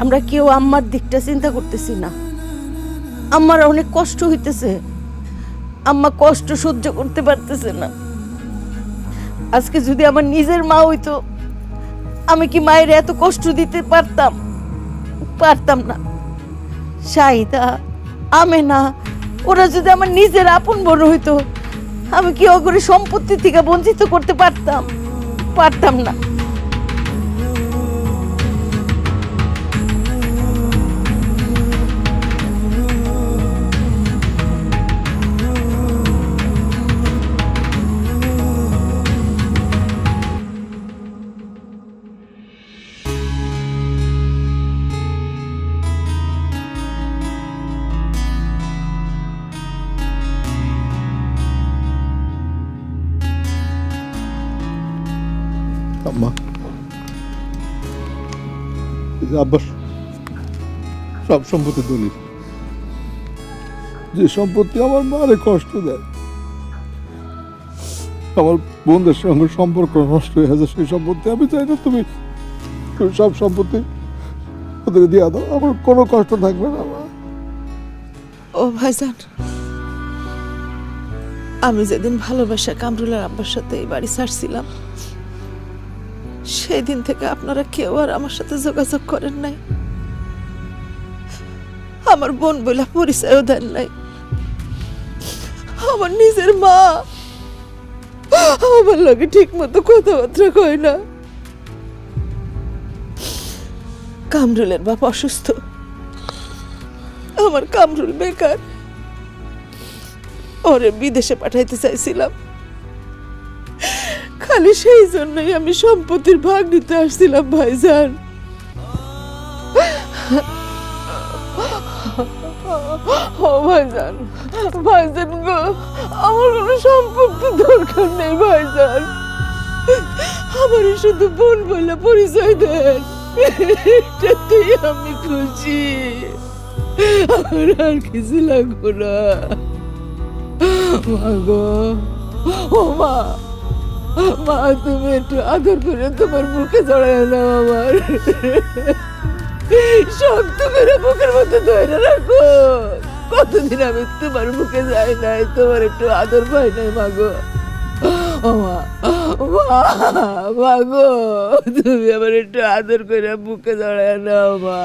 আমরা কেউ আম্মার দিকটা চিন্তা করতেছি না। আম্মার অনেক কষ্ট হইতেছে, আম্মা কষ্ট সহ্য করতে পারতেছে না। আজকে যদি আমার নিজের মা হইতো, আমি কি মায়ের এত কষ্ট দিতে পারতাম? পারতাম না। শাহিদা, আমেনা, ওরা যদি আমার নিজের আপন বোন হইতো, আমি কি ওগুলো সম্পত্তি থেকে বঞ্চিত করতে পারতাম? পারতাম না। আম্মা, আব্বার সব সম্পত্তি দলিল, যে সম্পত্তি আমার মারে কষ্ট দেয়, আমার বোনদের সঙ্গে সম্পর্ক নষ্ট হয়ে গেছে, সেই সম্পত্তি আমি চাই না তুমি সব সম্পত্তি ওদের দিয়ে দাও, আমার কোনো কষ্ট থাকবে না। ও ভাইজান, আমি যেদিন ভালোবাসা কামরুলের আব্বার সাথে এই বাড়ি ছাড়ছিলাম, সেই দিন থেকে আপনারা কেউ আর আমার সাথে যোগাযোগ করেন নাই। আমার বোন বলে পরিচয়ও দেন নাই। আমার নিজের মা আমার লগে ঠিক মতো কথাবার্তা কয় না। কামরুলের বাপ অসুস্থ, আমার কামরুল বেকার, ওরে বিদেশে পাঠাইতে চাইছিলাম। খালি সেই জন্যই আমি সম্পত্তির ভাগ নিতে আসছিলাম ভাইজান। ও ভাইজান, ভাইজান গো, আমার কোনো সম্পত্তি দরকার নেই ভাইজান, আমার শুধু বোন বলে পরিচয় দেন, এটাতেই আমি খুশি, আমার আর কিছু লাগবো না। মা গো, ও মা, মা তুমি একটু আদর করে তোমার বুকে জড়ায় নাও, আমার শক্ত করে বুকের মধ্যে ধরে রাখো। কতদিন আমি তোমার বুকে যাই নাই, তোমার একটু আদর পাই নাই মা গো। ও মা, মা গো, তুমি আমার একটু আদর করে বুকে জড়ায় নাও মা।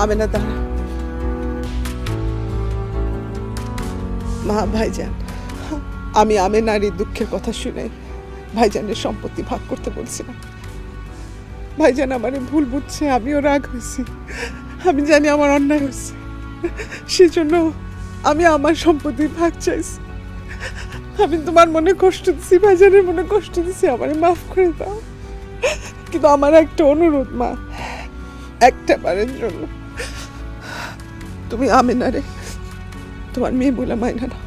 আমেনা, দাঁড়া, মা ভাইজান, আমি আমেনারই দুঃখের কথা শুনে ভাইজানের সম্পত্তি ভাগ করতে বলছিলাম। ভাইজান আমারে ভুল বুঝছে, আমিও রাগ হয়েছি। আমি জানি আমার অন্যায় হয়েছে, সেজন্য আমি আমার সম্পত্তির ভাগ চাইছি। আমি তোমার মনে কষ্ট দিছি, ভাইজানের মনে কষ্ট দিছি, আমারে মাফ করে দাও। কিন্তু আমার একটা অনুরোধ মা, একটা বারের জন্য তুমি আমেনারে তোমার মেয়ে বলে মাইনা নাও।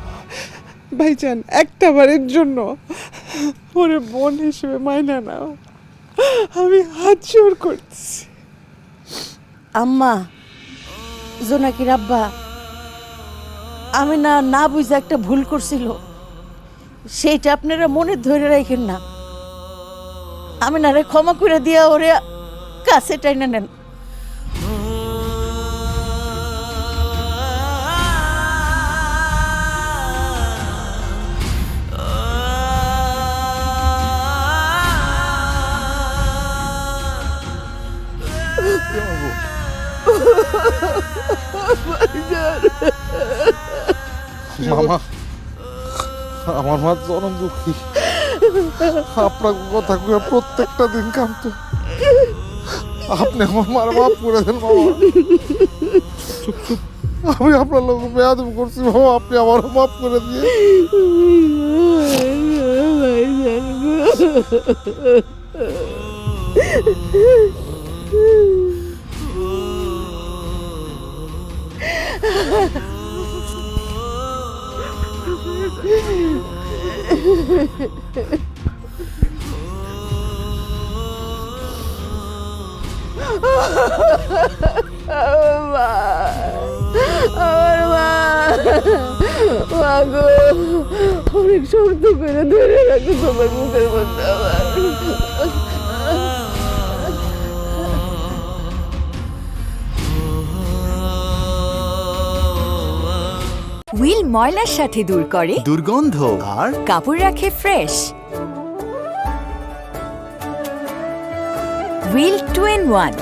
ভাইজান, একটা বারের জন্য ওরে বোন হিসেবে মাইনা নাও, আমি হাত জোর করছি। আম্মা, জোনাকির আব্বা আমি না বুঝে একটা ভুল করছিল, সেইটা আপনারা মনে ধরে রাখেন না। আমি না রে ক্ষমা করে দিয়া ওরে কাছে টাইনা নেন। মামা, আমার মা চরম দুঃখী। আপনার কথা কয়ে প্রত্যেকটা দিন কাঁদতো। আপনি আমার মার মাফ করে দেন মামা। আমি আপনার লোক বেয়াদব করছি বাবা, আপনি আমারও মাফ করে দিয়ে। অনেক শক্ত করে ধরে রাখো তোমার মুখের মধ্যে আমার। হুইল ময়লার সাথে দূর করে দুর্গন্ধ আর কাপড় রাখে ফ্রেশ। Wheel 2 in 1।